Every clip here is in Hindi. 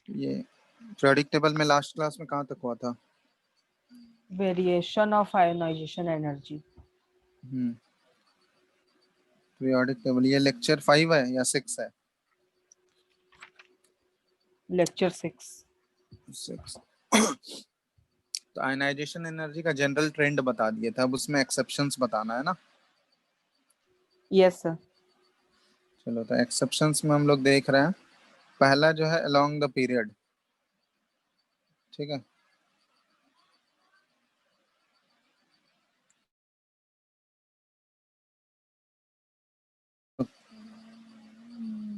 ये पीरियोडिक टेबल में लास्ट क्लास में कहाँ तक हुआ था? Variation of ionization energy. Periodic table, ये लेक्चर 5 है या 6 है? लेक्चर 6। 6। तो आयनाइजेशन एनर्जी का जनरल ट्रेंड बता दिए था, अब उसमें एक्सेप्शंस बताना है ना। Yes sir. चलो, तो एक्सेप्शंस में हम लोग देख रहे हैं, पहला जो है अलोंग द पीरियड, ठीक है।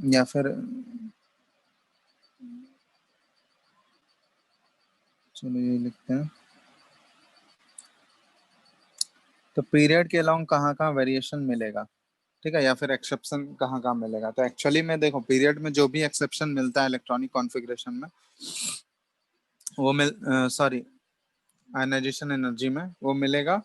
या फिर चलो ये लिखते हैं, तो पीरियड के अलोंग कहाँ कहाँ वेरिएशन मिलेगा, ठीक है, या फिर एक्सेप्शन कहाँ कहाँ मिलेगा। तो एक्चुअली में देखो, पीरियड में जो भी एक्सेप्शन मिलता है इलेक्ट्रॉनिक कॉन्फ़िगरेशन में, वो सॉरी आयनाइजेशन एनर्जी में, वो मिलेगा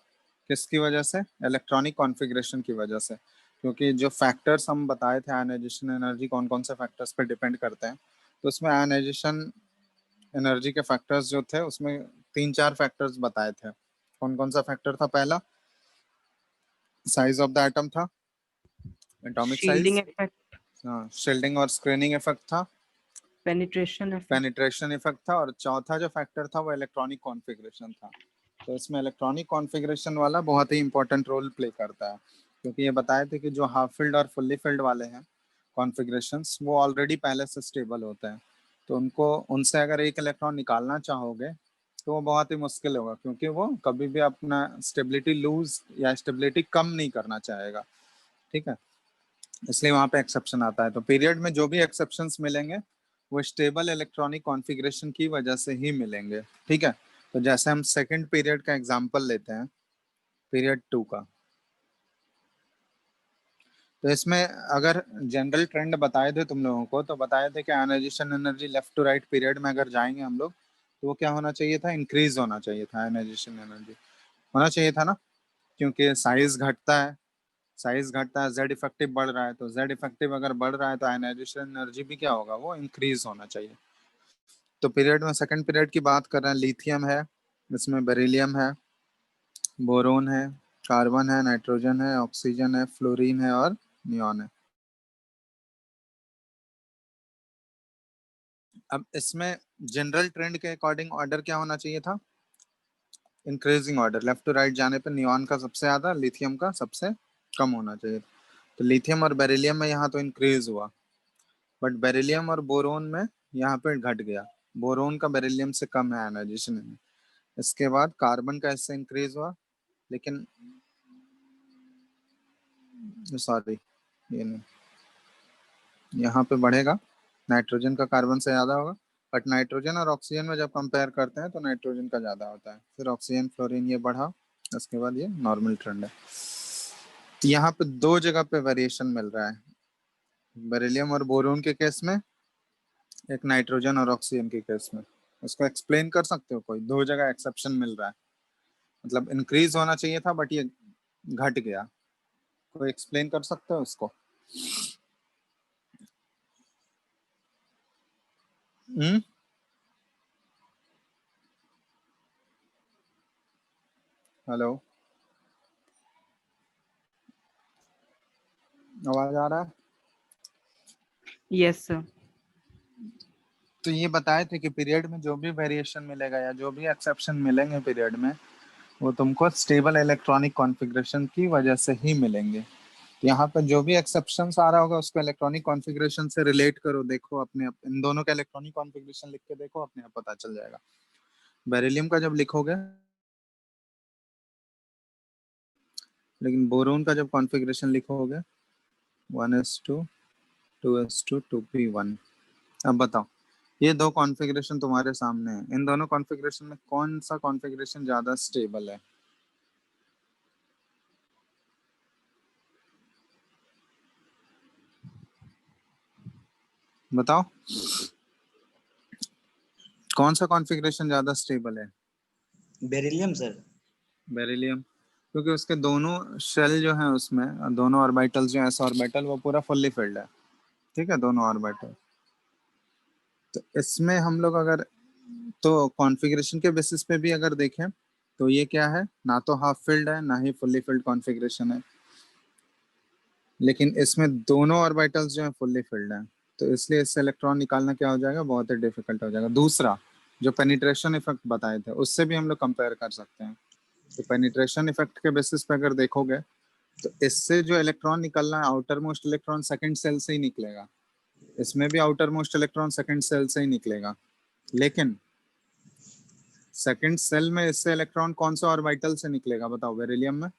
किसकी वजह से? इलेक्ट्रॉनिक कॉन्फ़िगरेशन की वजह से। क्योंकि जो फैक्टर्स हम बताए थे आयनाइजेशन एनर्जी कौन कौन से फैक्टर्स पे डिपेंड करते हैं, तो उसमें आयनाइजेशन एनर्जी के फैक्टर्स जो थे उसमें 3-4 फैक्टर्स बताए थे। कौन कौन सा फैक्टर था? पहला साइज ऑफ द एटम था, एटॉमिक शील्डिंग साइज, इफेक्ट, हाँ, शील्डिंग और स्क्रीनिंग इफेक्ट था, पेनिट्रेशन इफेक्ट, पेनिट्रेशन इफेक्ट था, और चौथा जो फैक्टर था वो इलेक्ट्रॉनिक कॉन्फ़िगरेशन था। तो इसमें इलेक्ट्रॉनिक कॉन्फ़िगरेशन वाला बहुत ही इंपॉर्टेंट रोल प्ले करता है, क्योंकि ये बताए थे कि जो हाफ फील्ड और फुल्ली फील्ड वाले हैं कॉन्फ़िगरेशंस, वो ऑलरेडी पहले से स्टेबल होते हैं। तो उनको, उनसे अगर एक इलेक्ट्रॉन निकालना चाहोगे तो वो बहुत ही मुश्किल होगा, क्योंकि वो कभी भी अपना स्टेबिलिटी लूज या स्टेबिलिटी कम नहीं करना चाहेगा, ठीक है। इसलिए वहां पे एक्सेप्शन आता है। तो पीरियड में जो भी एक्सेप्शंस मिलेंगे वो स्टेबल इलेक्ट्रॉनिक कॉन्फ़िगरेशन की वजह से ही मिलेंगे, ठीक है। तो जैसे हम सेकंड पीरियड का एग्जांपल लेते हैं, पीरियड 2 का, तो इसमें अगर जनरल ट्रेंड बताए थे तुम लोगों को, तो बताए थे कि ionization energy left to right period में अगर जाएंगे हम लोग, तो वो क्या होना चाहिए था? इंक्रीज होना चाहिए था, आयनाइजेशन एनर्जी होना चाहिए था ना, क्योंकि साइज घटता है, जेड इफेक्टिव बढ़ रहा है, तो जेड इफेक्टिव अगर बढ़ रहा है तो आयनाइजेशन एनर्जी भी क्या होगा? वो इंक्रीज होना चाहिए। तो पीरियड में सेकंड पीरियड की बात कर रहे हैं, लिथियम है, इसमें बेरिलियम है, बोरोन है, कार्बन है, नाइट्रोजन है, ऑक्सीजन है, फ्लोरीन है और नियॉन है। अब इसमें जनरल ट्रेंड के अकॉर्डिंग ऑर्डर क्या होना चाहिए था? Increasing order, left to right जाने पे नियॉन का सबसे ज्यादा, लिथियम का सबसे कम होना चाहिए। तो लिथियम और बेरिलियम में यहाँ तो इंक्रीज हुआ, बट बेरिलियम और बोरोन में यहाँ पे घट गया। बोरोन का बेरिलियम से कम है आयनाइजेशन में। इसके बाद कार्बन का इससे इंक्रीज हुआ, लेकिन सॉरी, ये नहीं, यहाँ पे बढ़ेगा, नाइट्रोजन का कार्बन से ज्यादा होगा। बट नाइट्रोजन और ऑक्सीजन में जब कंपेयर करते हैं तो नाइट्रोजन का ज्यादा होता है, फिर ऑक्सीजन, फ्लोरीन ये बढ़ा, उसके बाद ये नॉर्मल ट्रेंड है। तो यहाँ पे दो जगह पे वेरिएशन मिल रहा है, बेरिलियम और बोरोन के केस में, एक नाइट्रोजन और ऑक्सीजन के केस में। उसको एक्सप्लेन कर सकते हो? कोई दो जगह एक्सेप्शन मिल रहा है, मतलब इंक्रीज होना चाहिए था बट ये घट गया, कोई एक्सप्लेन कर सकते हो उसको? हम्म, हेलो, आवाज आ रहा है? Yes sir. तो ये बताए थे कि पीरियड में जो भी वेरिएशन मिलेगा या जो भी एक्सेप्शन मिलेंगे पीरियड में, वो तुमको स्टेबल इलेक्ट्रॉनिक कॉन्फ़िगरेशन की वजह से ही मिलेंगे। तो यहाँ पर जो भी एक्सेप्शंस आ रहा होगा उसको इलेक्ट्रॉनिक कॉन्फ़िगरेशन से रिलेट करो, देखो अपने इन दोनों का इलेक्ट्रॉनिक कॉन्फ़िगरेशन लिख के देखो, अपने आप पता चल जाएगा। बेरिलियम का जब लिखोगे, लेकिन बोरोन का जब कॉन्फ़िगरेशन लिखोगे 1s2 2s2 2p1, अब बताओ, ये दो कॉन्फ़िगरेशन तुम्हारे सामने है, इन दोनों कॉन्फ़िगरेशन में कौन सा कॉन्फ़िगरेशन ज्यादा स्टेबल है? बताओ, कौन सा कॉन्फ़िगरेशन ज्यादा स्टेबल है? Beryllium sir. बेरिलियम, क्योंकि उसके दोनों शेल जो है उसमें, दोनों ऑर्बिटल्स जो है, एस ऑर्बिटल वो पूरा फुल्ली फिल्ड है, ठीक है, दोनों ऑर्बिटल। तो इसमें हम लोग अगर तो कॉन्फ़िगरेशन के बेसिस पे भी अगर देखें तो ये क्या है, ना तो हाफ फिल्ड है ना ही फुल्ली फिल्ड कॉन्फ़िगरेशन है, लेकिन इसमें दोनों ऑर्बिटल्स जो है फुल्ली फिल्ड है। तो इसलिए इससे इलेक्ट्रॉन निकालना क्या हो जाएगा, बहुत ही डिफिकल्ट हो जाएगा। दूसरा जो पेनिट्रेशन इफेक्ट बताए थे उससे भी हम लोग कंपेयर कर सकते हैं। तो पेनिट्रेशन इफेक्ट के बेसिस पे अगर देखोगे तो इससे जो इलेक्ट्रॉन निकलना है, outer most electron second shell से ही निकलेगा। इसमें भी outer most electron second shell से ही निकलेगा, लेकिन सेकंड सेल में इससे इलेक्ट्रॉन कौन सा ऑर्बिटल से निकलेगा बताओ, बेरिलियम में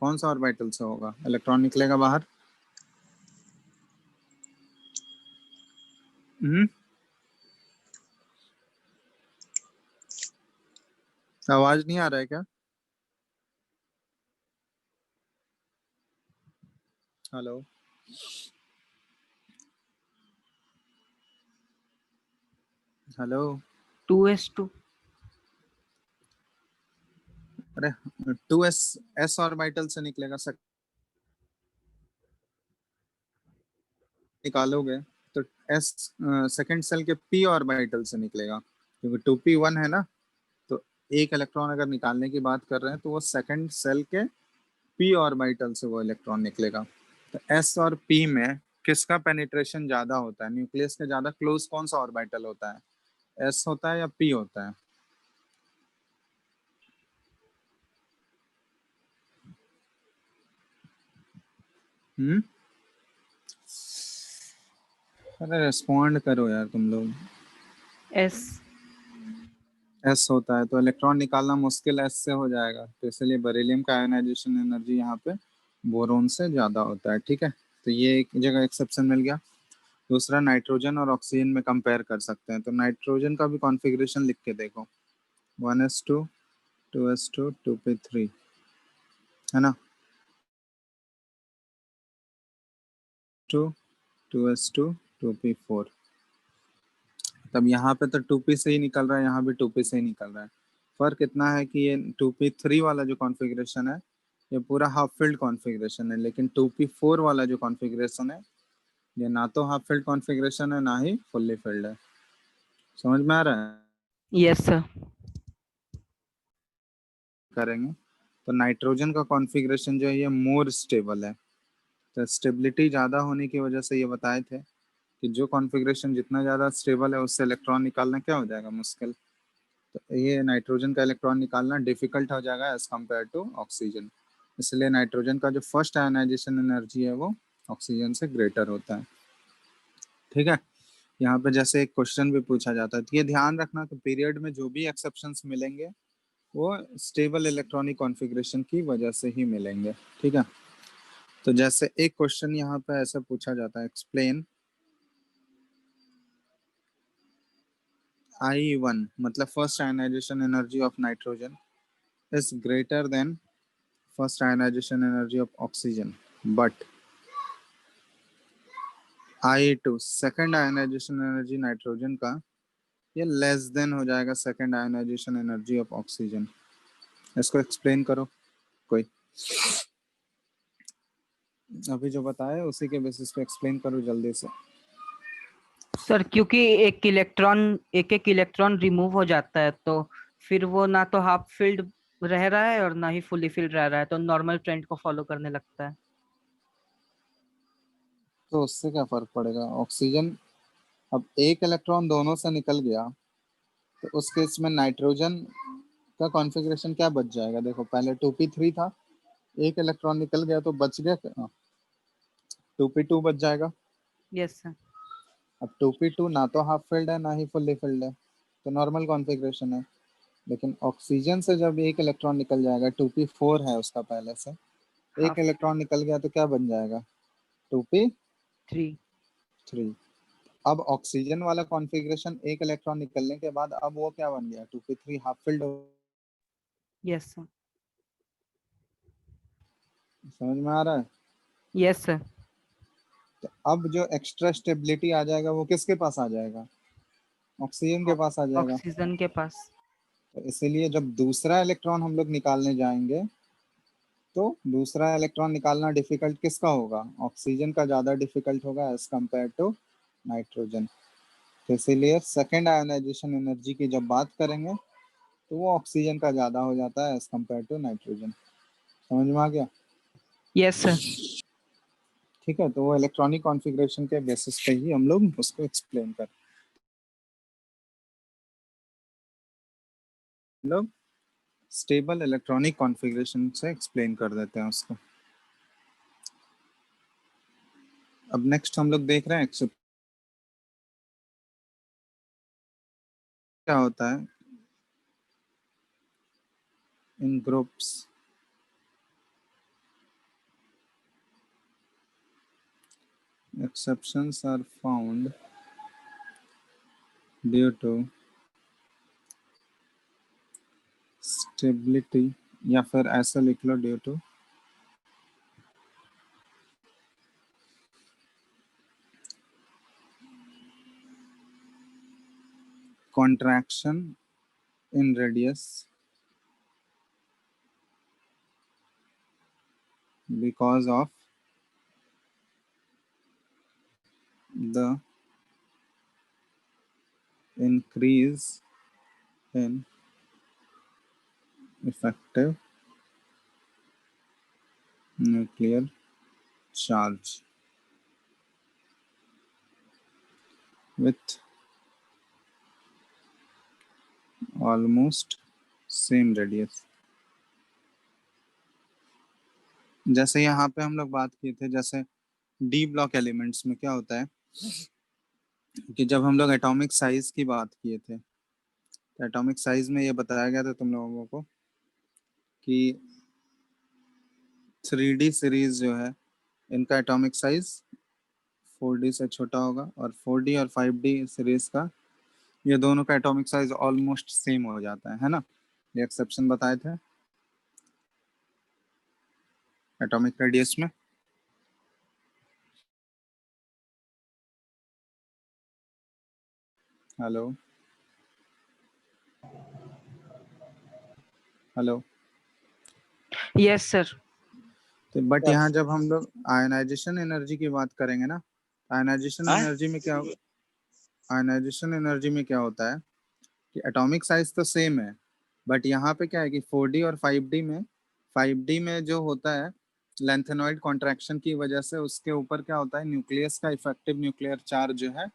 कौन सा ऑर्बिटल से होगा इलेक्ट्रॉन निकलेगा बाहर? हम्म, आवाज नहीं आ रहा है क्या? Hello, hello. 2s2। अरे 2s एस ऑर्बिटल से निकलेगा, निकालोगे तो एस सेकंड सेल के पी ऑर्बिटल से निकलेगा, क्योंकि 2p1 है ना। तो एक इलेक्ट्रॉन अगर निकालने की बात कर रहे हैं तो वो सेकंड सेल के पी ऑर्बिटल से वो इलेक्ट्रॉन निकलेगा। तो एस और पी में किसका पेनिट्रेशन ज्यादा होता है, न्यूक्लियस के ज्यादा क्लोज कौन सा ऑर्बिटल होता है, एस होता है या पी होता है? हम्म, अरे रेस्पॉन्ड करो यार तुम लोग। s। एस होता है, तो इलेक्ट्रॉन निकालना मुश्किल एस से हो जाएगा, तो इसलिए बेरिलियम का आयोनाइजेशन एनर्जी यहाँ पे बोरोन से ज्यादा होता है। ठीक है, तो ये एक जगह एक्सेप्शन मिल गया। दूसरा, नाइट्रोजन और ऑक्सीजन में कंपेयर कर सकते हैं। तो नाइट्रोजन का भी कॉन्फ़िगरेशन लिख के देखो, 1s2 2s2 2p3, है ना, 2 2s2 2p4। तब यहाँ पे तो 2p से ही निकल रहा है, यहाँ भी 2p से ही निकल रहा है। फर्क इतना है कि ये 2p3 वाला जो कॉन्फ़िगरेशन है ये पूरा हाफ फील्ड कॉन्फ़िगरेशन है, लेकिन 2p4 वाला जो कॉन्फ़िगरेशन है ये ना तो हाफ फील्ड कॉन्फ़िगरेशन है ना ही फुल्ली फील्ड है। समझ में आ रहा है? Yes sir। करेंगे तो नाइट्रोजन का कॉन्फ़िगरेशन जो है ये मोर स्टेबल है। तो स्टेबिलिटी ज़्यादा होने की वजह से ये बताए थे कि जो कॉन्फ़िगरेशन जितना ज़्यादा स्टेबल है उससे इलेक्ट्रॉन निकालना क्या हो जाएगा, मुश्किल। तो ये नाइट्रोजन का इलेक्ट्रॉन निकालना डिफिकल्ट हो जाएगा एज कम्पेयर टू ऑक्सीजन। इसलिए नाइट्रोजन का जो फर्स्ट आयनाइजेशन एनर्जी है वो ऑक्सीजन से ग्रेटर होता है। ठीक है, यहाँ पे जैसे एक क्वेश्चन भी पूछा जाता है, तो ये ध्यान रखना कि पीरियड में जो भी एक्सेप्शंस मिलेंगे वो स्टेबल इलेक्ट्रॉनिक कॉन्फ़िगरेशन की वजह से ही मिलेंगे। ठीक है, तो जैसे एक क्वेश्चन यहाँ पे ऐसा पूछा जाता है, एक्सप्लेन I1 मतलब first ionization energy of nitrogen is greater than first ionization energy of oxygen, but I2 second ionization energy nitrogen का ये लेस देन हो जाएगा second ionization energy of oxygen. इसको एक्सप्लेन करो कोई, अभी जो बताया उसी के बेसिस पे एक्सप्लेन करो जल्दी से। सर क्योंकि एक एक इलेक्ट्रॉन रिमूव हो जाता है, तो फिर वो ना तो हाफ फील्ड रह रहा है और ना ही फुली फील्ड रह रहा है, तो नॉर्मल ट्रेंड को फॉलो करने लगता है। तो उससे क्या फर्क पड़ेगा, ऑक्सीजन अब एक इलेक्ट्रॉन दोनों से निकल गया तो उस केस में नाइट्रोजन का कॉन्फ़िगरेशन क्या बच जाएगा, देखो पहले 2p3 था, एक इलेक्ट्रॉन निकल गया तो बच गया 2p2 बच जाएगा। Yes sir. अब 2p2 ना तो हाफ फील्ड है ना ही फुल्ली फील्ड है, तो नॉर्मल कॉन्फ़िगरेशन है। लेकिन ऑक्सीजन से जब एक इलेक्ट्रॉन निकल जाएगा, 2p4 है उसका पहले से, एक हाफ इलेक्ट्रॉन निकल गया तो क्या बन जाएगा, 2p3। 3। अब ऑक्सीजन वाला कॉन्फ़िगरेशन एक इलेक्ट्रॉन निकलने के बाद अब वो क्या बन गया, 2p3 half field. Yes sir. समझ में आ रहा है? Yes sir. तो अब जो एक्स्ट्रा स्टेबिलिटी आ जाएगा वो किसके पास आ जाएगा, ऑक्सीजन के पास आ जाएगा। ऑक्सीजन के पास। तो इसीलिए जब दूसरा इलेक्ट्रॉन हम लोग निकालने जाएंगे तो दूसरा इलेक्ट्रॉन निकालना डिफिकल्ट किसका होगा, ऑक्सीजन का ज्यादा डिफिकल्ट होगा एज कम्पेयर टू नाइट्रोजन। तो इसीलिए सेकेंड आयोनाइजेशन एनर्जी की जब बात करेंगे तो वो ऑक्सीजन का ज्यादा हो जाता है एज कम्पेयर टू नाइट्रोजन। समझ में आ गया? Yes sir. ठीक है, तो वो इलेक्ट्रॉनिक कॉन्फ़िगरेशन के बेसिस पे ही हम लोग उसको एक्सप्लेन कर लोग स्टेबल इलेक्ट्रॉनिक कॉन्फ़िगरेशन से एक्सप्लेन कर देते हैं उसको। अब नेक्स्ट हम लोग देख रहे हैं क्या होता है इन groups. Exceptions are found due to stability, या फिर ऐसा लिख लो due to contraction in radius because of the increase in effective nuclear charge with almost same radius। जैसे यहाँ पे हम लोग बात किए थे, जैसे डी ब्लॉक एलिमेंट्स में क्या होता है कि जब हम लोग एटॉमिक साइज की बात किए थे तो एटॉमिक साइज में ये बताया गया था तुम लोगों को कि 3D सीरीज जो है इनका एटॉमिक साइज 4D से छोटा होगा, और 4D और 5D सीरीज का ये दोनों का एटॉमिक साइज ऑलमोस्ट सेम हो जाता है ना? ये एक्सेप्शन बताए थे एटॉमिक रेडियस में। Hello hello. Yes sir. तो बट Yes. यहाँ जब हम लोग आयनाइजेशन एनर्जी की बात करेंगे ना, आयनाइजेशन हाँ? एनर्जी में क्या आयनाइजेशन एनर्जी में क्या होता है कि एटॉमिक साइज तो सेम है, बट यहाँ पे क्या है कि 4D और 5D में 5D में जो होता है लेंथेनॉइड कॉन्ट्रैक्शन की वजह से उसके ऊपर क्या होता है, न्यूक्लियस का इफेक्टिव न्यूक्लियर चार्ज जो है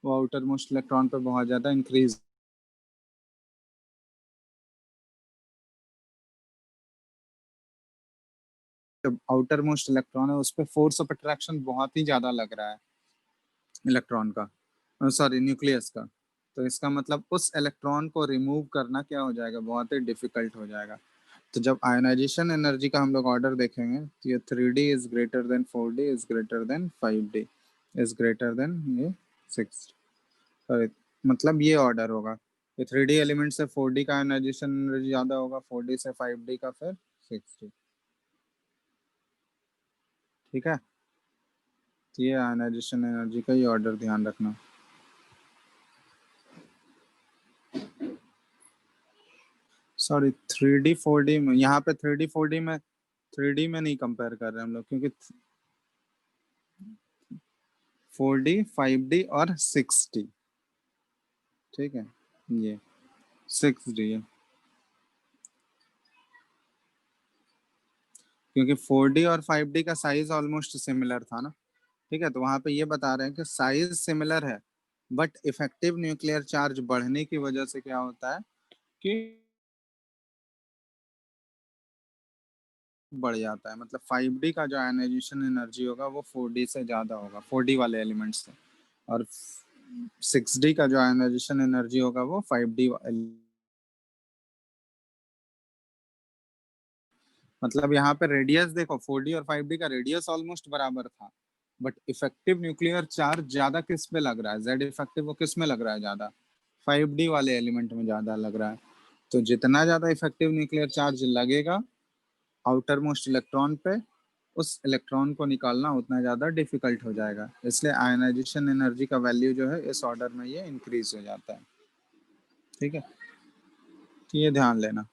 वो आउटर मोस्ट इलेक्ट्रॉन पे बहुत ज्यादा इंक्रीज। जब आउटर मोस्ट इलेक्ट्रॉन है उस पर फोर्स ऑफ अट्रैक्शन बहुत ही ज्यादा लग रहा है इलेक्ट्रॉन का, सॉरी न्यूक्लियस का। तो इसका मतलब उस इलेक्ट्रॉन को रिमूव करना क्या हो जाएगा, बहुत ही डिफिकल्ट हो जाएगा। तो जब आयनाइजेशन एनर्जी का हम लोग ऑर्डर देखेंगे तो ये 3D is greater than 4D is greater than 5D is greater than ये 6, सॉरी मतलब ये ऑर्डर होगा कि 3D एलिमेंट से 4D का आयनाइजेशन एनर्जी ज़्यादा होगा, 4D से 5D का, फिर 6D। ठीक है, तो ये आयनाइजेशन एनर्जी का ही ऑर्डर ध्यान रखना। सॉरी 3D 4D में, यहाँ पे 3D 4D में 3D में नहीं कंपेयर कर रहे हम लोग, क्योंकि 4D 5D और 6D। ठीक है, ये 6D है क्योंकि 4D और 5D का साइज ऑलमोस्ट सिमिलर था ना। ठीक है, तो वहां पे ये बता रहे हैं कि साइज सिमिलर है बट इफेक्टिव न्यूक्लियर चार्ज बढ़ने की वजह से क्या होता है कि बढ़ जाता है। मतलब 5D का जो आयनाइजेशन एनर्जी होगा वो 4D से ज्यादा होगा, 4D वाले एलिमेंट से, और 6D का जो आयनाइजेशन एनर्जी होगा वो 5D। मतलब यहाँ पे रेडियस देखो, 4D और 5D का रेडियस ऑलमोस्ट बराबर था, बट इफेक्टिव न्यूक्लियर चार्ज ज्यादा किस पे लग रहा है, जेड इफेक्टिव वो किस में लग रहा है ज्यादा, 5D वाले एलिमेंट में ज्यादा लग रहा है। तो जितना ज्यादा इफेक्टिव न्यूक्लियर चार्ज लगेगा आउटर मोस्ट इलेक्ट्रॉन पे, उस इलेक्ट्रॉन को निकालना उतना ज्यादा डिफिकल्ट हो जाएगा। इसलिए आयनाइजेशन एनर्जी का वैल्यू जो है इस ऑर्डर में ये इंक्रीज हो जाता है। ठीक है, तो ये ध्यान लेना।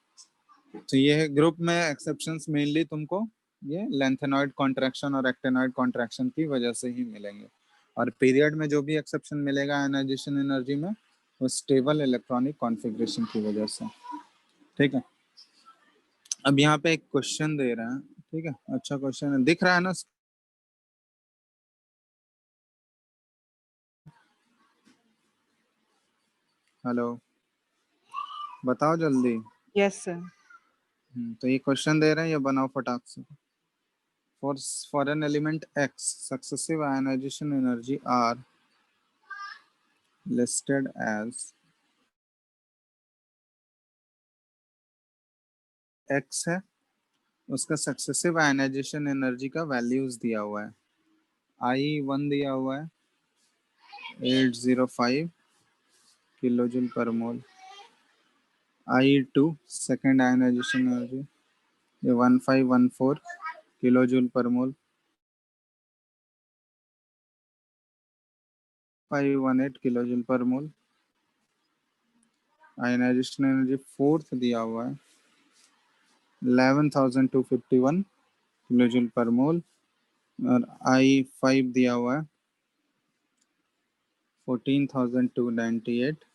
तो ये ग्रुप में एक्सेप्शंस मेनली तुमको ये लेंथेनॉइड कॉन्ट्रैक्शन और एक्टेनॉइड कॉन्ट्रैक्शन की वजह से ही मिलेंगे। और पीरियड में जो भी एक्सेप्शन मिलेगा आयनाइजेशन एनर्जी में, वो स्टेबल इलेक्ट्रॉनिक कॉन्फ़िगरेशन की वजह से। ठीक है, अब यहाँ पे एक क्वेश्चन दे रहा है, ठीक है, अच्छा क्वेश्चन है, दिख रहा है ना? हेलो, बताओ जल्दी। Yes sir. तो ये क्वेश्चन दे रहे हैं, ये बनाओ फटाक से। For an element X, successive ionization energy are listed as X है, उसका सक्सेसिव आयनाइजेशन एनर्जी का वैल्यूज दिया हुआ है। I1 दिया हुआ है 805 किलोजूल पर मोल, I2 सेकेंड आयनाइजेशन एनर्जी ये 1514 किलोजूल पर मोल, 518 किलोजूल पर मोल। आयनाइजेशन एनर्जी फोर्थ दिया हुआ है 11,251 किलोजूल पर मोल, और I5 दिया हुआ है 14,298।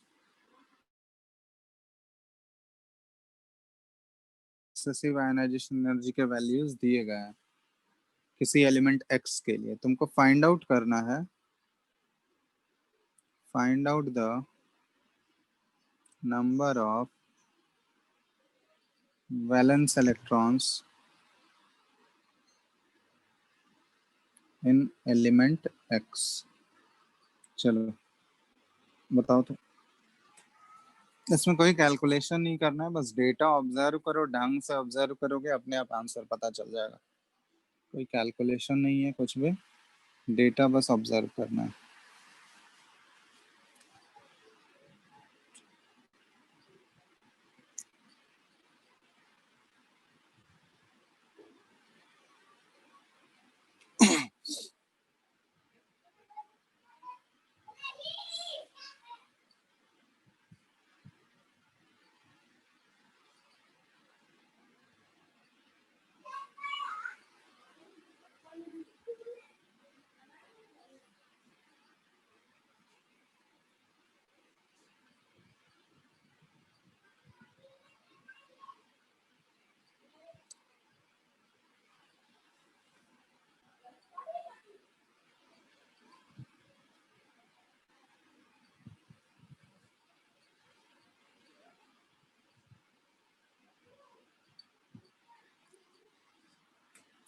सक्सेसिव आयनाइजेशन एनर्जी के वैल्यूज दिए गए हैं किसी एलिमेंट एक्स के लिए। तुमको फाइंड आउट करना है, find out the number of valence electrons in element x. चलो बताओ तो। इसमें कोई कैलकुलेशन नहीं करना है, बस डेटा ऑब्जर्व करो, ढंग से ऑब्जर्व करोगे अपने आप आंसर पता चल जाएगा। कोई कैलकुलेशन नहीं है कुछ भी, डेटा बस ऑब्जर्व करना है।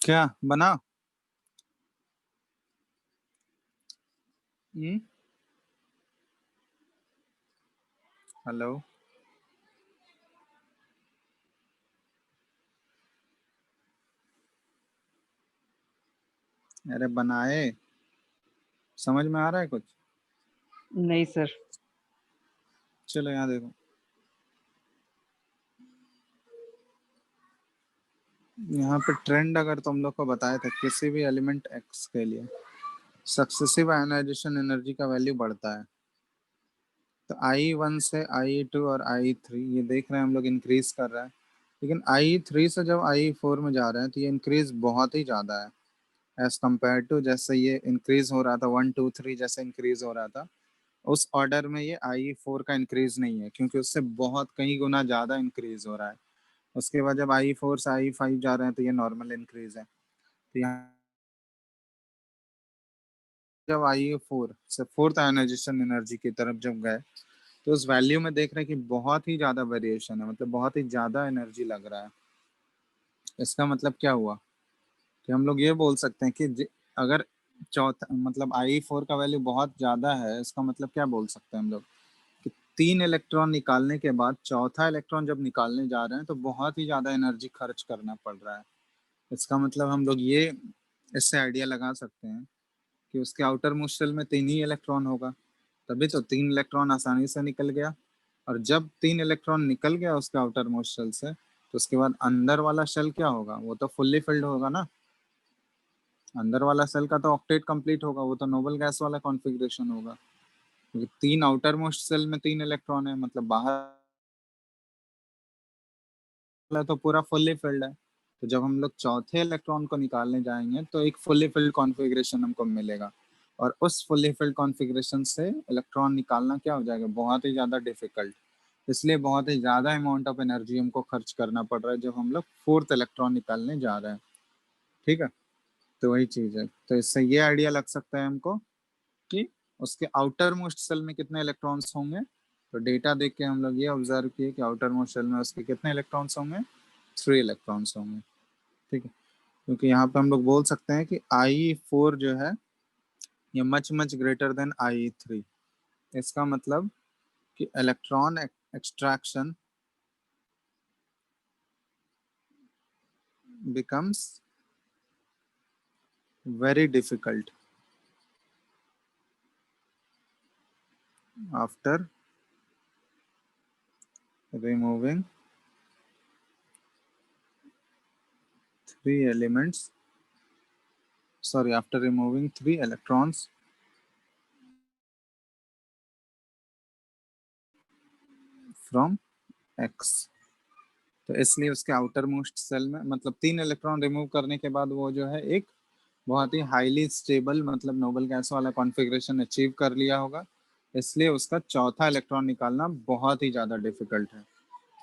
क्या बना? हेलो, अरे बनाए, समझ में आ रहा है कुछ? नहीं सर। चलो यहाँ देखो, यहाँ पे ट्रेंड अगर तुम लोग को बताया था किसी भी एलिमेंट एक्स के लिए सक्सेसिव आयनाइजेशन एनर्जी का वैल्यू बढ़ता है, तो I1 से I2 और I3 ये देख रहे हैं हम लोग इंक्रीज कर रहा है, लेकिन I3 से जब I4 में जा रहे हैं तो ये इंक्रीज बहुत ही ज़्यादा है एज कम्पेयर टू जैसे ये इंक्रीज हो रहा था 1 2 3 जैसे इंक्रीज हो रहा था उस ऑर्डर में, ये I4 का इंक्रीज नहीं है क्योंकि उससे बहुत कई गुना ज़्यादा इंक्रीज हो रहा है। उसके बाद जब I4 से I5 जा रहे हैं तो ये नॉर्मल इंक्रीज है। तो यहाँ जब I4 से फोर्थ आयनाइजेशन एनर्जी की तरफ जब गए तो उस वैल्यू में देख रहे हैं कि बहुत ही ज़्यादा वेरिएशन है, मतलब बहुत ही ज़्यादा एनर्जी लग रहा है। इसका मतलब क्या हुआ कि हम लोग ये बोल सकते हैं कि अगर चौथा मतलब I4 का वैल्यू बहुत ज़्यादा है, इसका मतलब क्या बोल सकते हैं हम लोग कि 3 इलेक्ट्रॉन निकालने के बाद चौथा इलेक्ट्रॉन जब निकालने जा रहे हैं तो बहुत ही ज़्यादा एनर्जी खर्च करना पड़ रहा है। इसका मतलब हम लोग ये इससे आइडिया लगा सकते हैं कि उसके आउटर मोस्ट शेल में 3 ही इलेक्ट्रॉन होगा, तभी तो 3 इलेक्ट्रॉन आसानी से निकल गया। और जब 3 इलेक्ट्रॉन निकल गया उसके आउटर मोस्ट शेल से, तो उसके बाद अंदर वाला शेल क्या होगा? वो तो फुल्ली फिल्ड होगा ना। अंदर वाला सेल का तो ऑक्टेट कंप्लीट होगा, वो तो नोबल गैस वाला कॉन्फ़िगरेशन होगा, क्योंकि 3 आउटर मोस्ट सेल में 3 इलेक्ट्रॉन है, मतलब बाहर वाला तो पूरा फुल्ली फिल्ड है। तो जब हम लोग चौथे इलेक्ट्रॉन को निकालने जाएंगे तो एक फुल्ली फिल्ड कॉन्फ़िगरेशन हमको मिलेगा। और उस फुल्ली फिल्ड कॉन्फ़िगरेशन से इलेक्ट्रॉन निकालना क्या हो जाएगा, बहुत ही ज़्यादा डिफिकल्ट। इसलिए बहुत ही ज़्यादा अमाउंट ऑफ एनर्जी हमको खर्च करना पड़ रहा है जब हम लोग फोर्थ इलेक्ट्रॉन निकालने जा रहे हैं। ठीक है, तो वही चीज़ है। तो इससे ये आइडिया लग सकता है हमको कि उसके आउटर मोस्ट सेल में कितने इलेक्ट्रॉन्स होंगे। तो डेटा देख के हम लोग ये ऑब्जर्व किए कि आउटर मोस्ट सेल में उसके कितने इलेक्ट्रॉन्स होंगे, 3 इलेक्ट्रॉन्स होंगे। ठीक है, क्योंकि यहाँ पे हम लोग बोल सकते हैं कि IE4 जो है ये much much greater than IE3। इसका मतलब कि electron extraction becomes very difficult after removing 3 elements, sorry, after removing 3 electrons from X। तो इसलिए उसके आउटर मोस्ट सेल में मतलब 3 इलेक्ट्रॉन रिमूव करने के बाद वो जो है एक बहुत ही हाईली स्टेबल मतलब नोबल गैस वाला कॉन्फ़िगरेशन अचीव कर लिया होगा। इसलिए उसका चौथा इलेक्ट्रॉन निकालना बहुत ही ज़्यादा डिफिकल्ट है।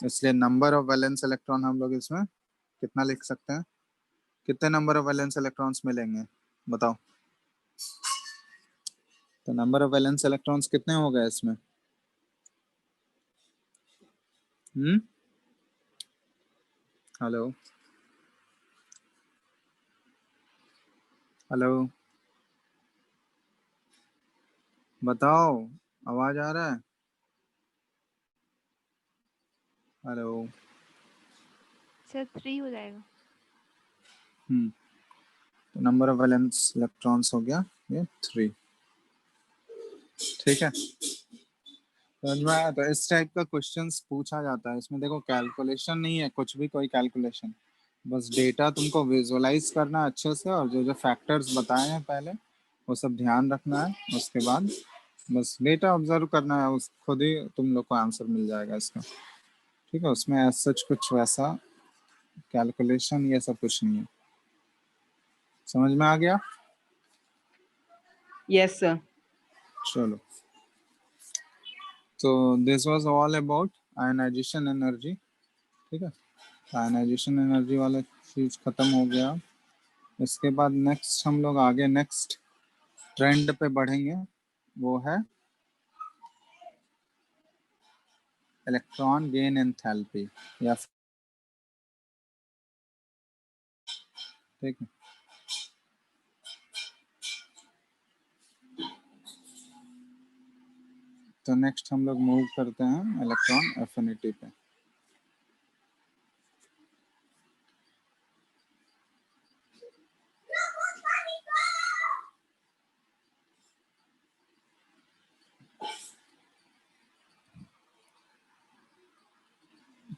इसलिए नंबर ऑफ वैलेंस इलेक्ट्रॉन हम लोग इसमें कितना लिख सकते हैं, कितने नंबर ऑफ वैलेंस इलेक्ट्रॉन्स मिलेंगे बताओ। तो नंबर ऑफ वैलेंस इलेक्ट्रॉन्स कितने हो गए इसमें? हेलो हेलो, बताओ, आवाज आ रहा है? हेलो। सर 3 हो जाएगा। तो नंबर ऑफ वैलेंस इलेक्ट्रॉन्स हो गया ये 3। ठीक है, समझ में आया? तो इस टाइप का क्वेश्चंस पूछा जाता है। इसमें देखो कैलकुलेशन नहीं है कुछ भी, कोई कैलकुलेशन, बस डेटा तुमको विजुअलाइज करना है अच्छे से और जो जो फैक्टर्स बताए हैं पहले वो सब ध्यान रखना है। उसके बाद बस डेटा ऑब्जर्व करना है, उस खुद ही तुम लोग को आंसर मिल जाएगा इसका। ठीक है, उसमें एज सच कुछ वैसा कैलकुलेशन ये सब कुछ नहीं है। समझ में आ गया? Yes sir. चलो, तो this was all about ionization energy. ठीक है, आयनाइजेशन एनर्जी वाला चीज खत्म हो गया। इसके बाद नेक्स्ट हम लोग आगे नेक्स्ट ट्रेंड पे बढ़ेंगे, वो है इलेक्ट्रॉन गेन एंथैल्पी या ठीक है। तो नेक्स्ट हम लोग मूव करते हैं इलेक्ट्रॉन एफिनिटी पे।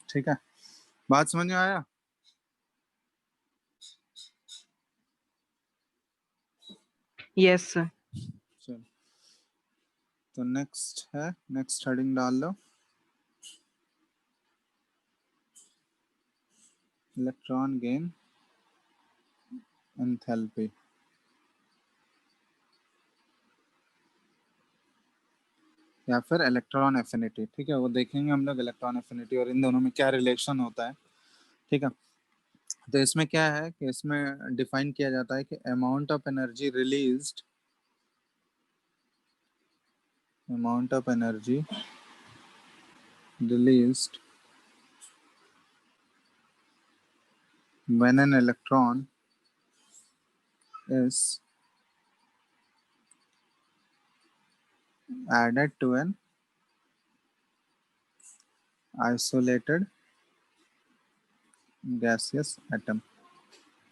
ठीक है, बात समझ में आया? Yes sir. चलो, तो नेक्स्ट है, नेक्स्ट हेडिंग डाल लो, इलेक्ट्रॉन गेन एंथैल्पी। या फिर इलेक्ट्रॉन एफिनिटी। ठीक है, वो देखेंगे हम लोग इलेक्ट्रॉन एफिनिटी और इन दोनों में क्या रिलेशन होता है। ठीक है, तो इसमें क्या है कि इसमें डिफाइन किया जाता है कि amount of energy released, amount of energy released when an electron is added to an isolated gaseous atom।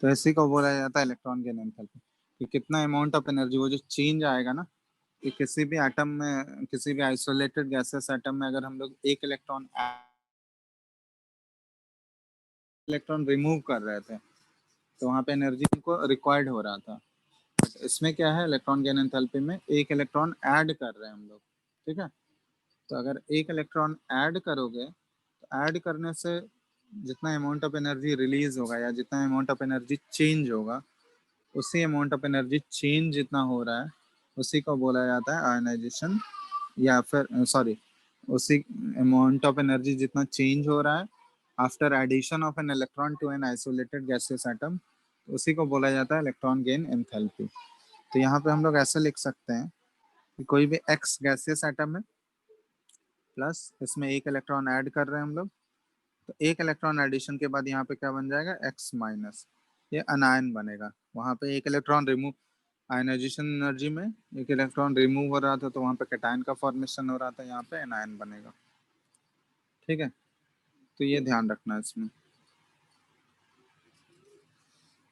तो इसी को बोला जाता है इलेक्ट्रॉन गेन एंथैल्पी, कि कितना अमाउंट ऑफ एनर्जी, वो जो चेंज आएगा ना, कि किसी भी एटम में, किसी भी आइसोलेटेड गैसेस एटम में अगर हम लोग एक इलेक्ट्रॉन रिमूव कर रहे थे तो वहाँ पे एनर्जी को रिक्वायर्ड हो रहा था। इसमें क्या है, इलेक्ट्रॉन गेन एंथैल्पी में एक इलेक्ट्रॉन ऐड कर रहे हैं हम लोग। ठीक है, तो अगर एक इलेक्ट्रॉन ऐड करोगे तो ऐड करने से जितना अमाउंट ऑफ एनर्जी रिलीज होगा या जितना अमाउंट ऑफ एनर्जी चेंज होगा, उसी अमाउंट ऑफ एनर्जी चेंज जितना हो रहा है उसी को बोला जाता है आयनाइजेशन, या फिर सॉरी उसी अमाउंट ऑफ एनर्जी जितना चेंज हो रहा है after addition of an electron to an isolated gaseous atom, उसी को बोला जाता है इलेक्ट्रॉन गेन एंथैल्पी। तो यहाँ पे हम लोग ऐसे लिख सकते हैं कि कोई भी एक्स गैसियस एटम है, प्लस इसमें एक इलेक्ट्रॉन ऐड कर रहे हैं हम लोग, तो एक इलेक्ट्रॉन एडिशन के बाद यहाँ पे क्या बन जाएगा, एक्स माइनस, ये अनायन बनेगा। वहाँ पे एक इलेक्ट्रॉन रिमूव, आयनाइजेशन एनर्जी में एक इलेक्ट्रॉन रिमूव हो रहा था तो वहाँ पे कैटायन का फॉर्मेशन हो रहा था, यहाँ पे एनायन बनेगा। ठीक है, तो ये ध्यान रखना इसमें।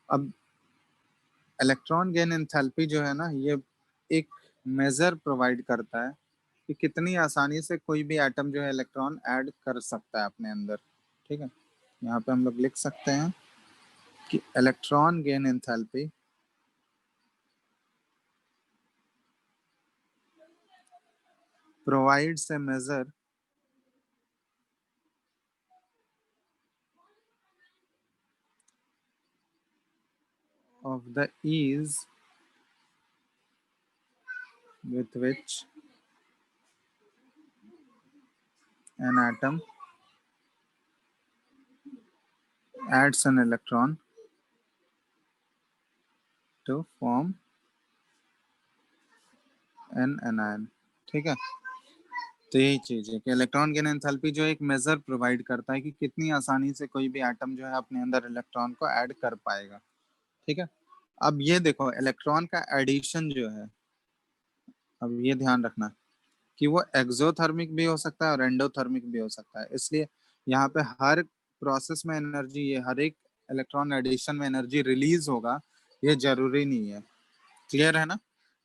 अब इलेक्ट्रॉन गेन एंथैल्पी जो है ना, ये एक मेजर प्रोवाइड करता है कि कितनी आसानी से कोई भी एटम जो है इलेक्ट्रॉन ऐड कर सकता है अपने अंदर। ठीक है, यहाँ पे हम लोग लिख सकते हैं कि electron gain enthalpy provides a measure of the ease with which an atom adds an electron to form an anion। ठीक है, तो यही चीज है कि इलेक्ट्रॉन गेन एंथैल्पी जो एक मेजर प्रोवाइड करता है कि कितनी आसानी से कोई भी एटम जो है अपने अंदर इलेक्ट्रॉन को ऐड कर पाएगा। ठीक है, अब ये देखो इलेक्ट्रॉन का एडिशन जो है, अब ये ध्यान रखना कि वो एक्सोथर्मिक भी हो सकता है और एंडोथर्मिक भी हो सकता है, इसलिए यहाँ पे हर प्रोसेस में एनर्जी, ये हर एक इलेक्ट्रॉन एडिशन में एनर्जी रिलीज होगा ये जरूरी नहीं है। क्लियर है ना,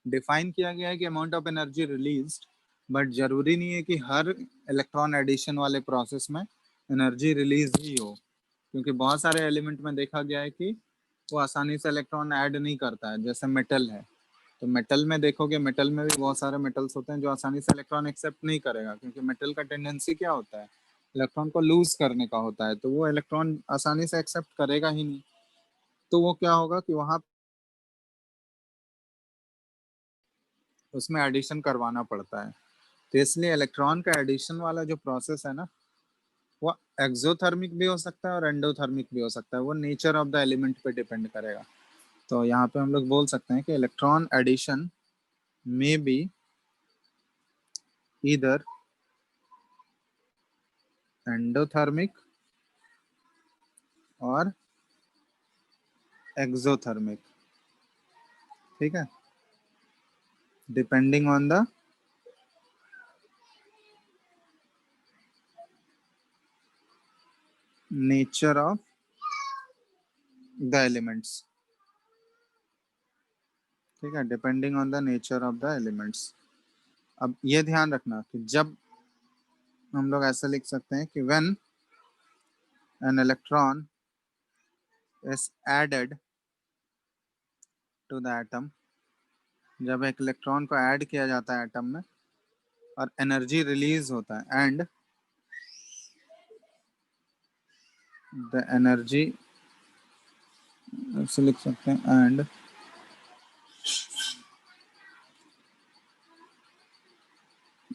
डिफाइन किया गया है कि amount of energy released, but जरूरी नहीं है कि हर इलेक्ट्रॉन एडिशन वाले प्रोसेस में एनर्जी रिलीज ही हो, क्योंकि बहुत सारे एलिमेंट में देखा गया है कि वो आसानी से इलेक्ट्रॉन ऐड नहीं करता है। जैसे मेटल है, तो मेटल में देखोगे, मेटल में भी बहुत सारे मेटल्स होते हैं जो आसानी से इलेक्ट्रॉन एक्सेप्ट नहीं करेगा, क्योंकि मेटल का टेंडेंसी क्या होता है, इलेक्ट्रॉन को लूज करने का होता है, तो वो इलेक्ट्रॉन आसानी से एक्सेप्ट करेगा ही नहीं। तो वो क्या होगा कि वहां उसमें एडिशन करवाना पड़ता है। तो इसलिए इलेक्ट्रॉन का एडिशन वाला जो प्रोसेस है ना, वो एक्सोथर्मिक भी हो सकता है और एंडोथर्मिक भी हो सकता है, वो नेचर ऑफ द एलिमेंट पे डिपेंड करेगा। तो यहाँ पे हम लोग बोल सकते हैं कि इलेक्ट्रॉन एडिशन में बी ईदर एंडोथर्मिक और एक्सोथर्मिक। ठीक है, depending on the nature of the elements. ठीक है, depending on the nature of the elements. अब ये ध्यान रखना कि जब हम लोग ऐसा लिख सकते हैं कि when an electron is added to the atom, जब एक इलेक्ट्रॉन को ऐड किया जाता है एटम में और एनर्जी रिलीज होता है, एंड द एनर्जी, ऐसे लिख सकते हैं, and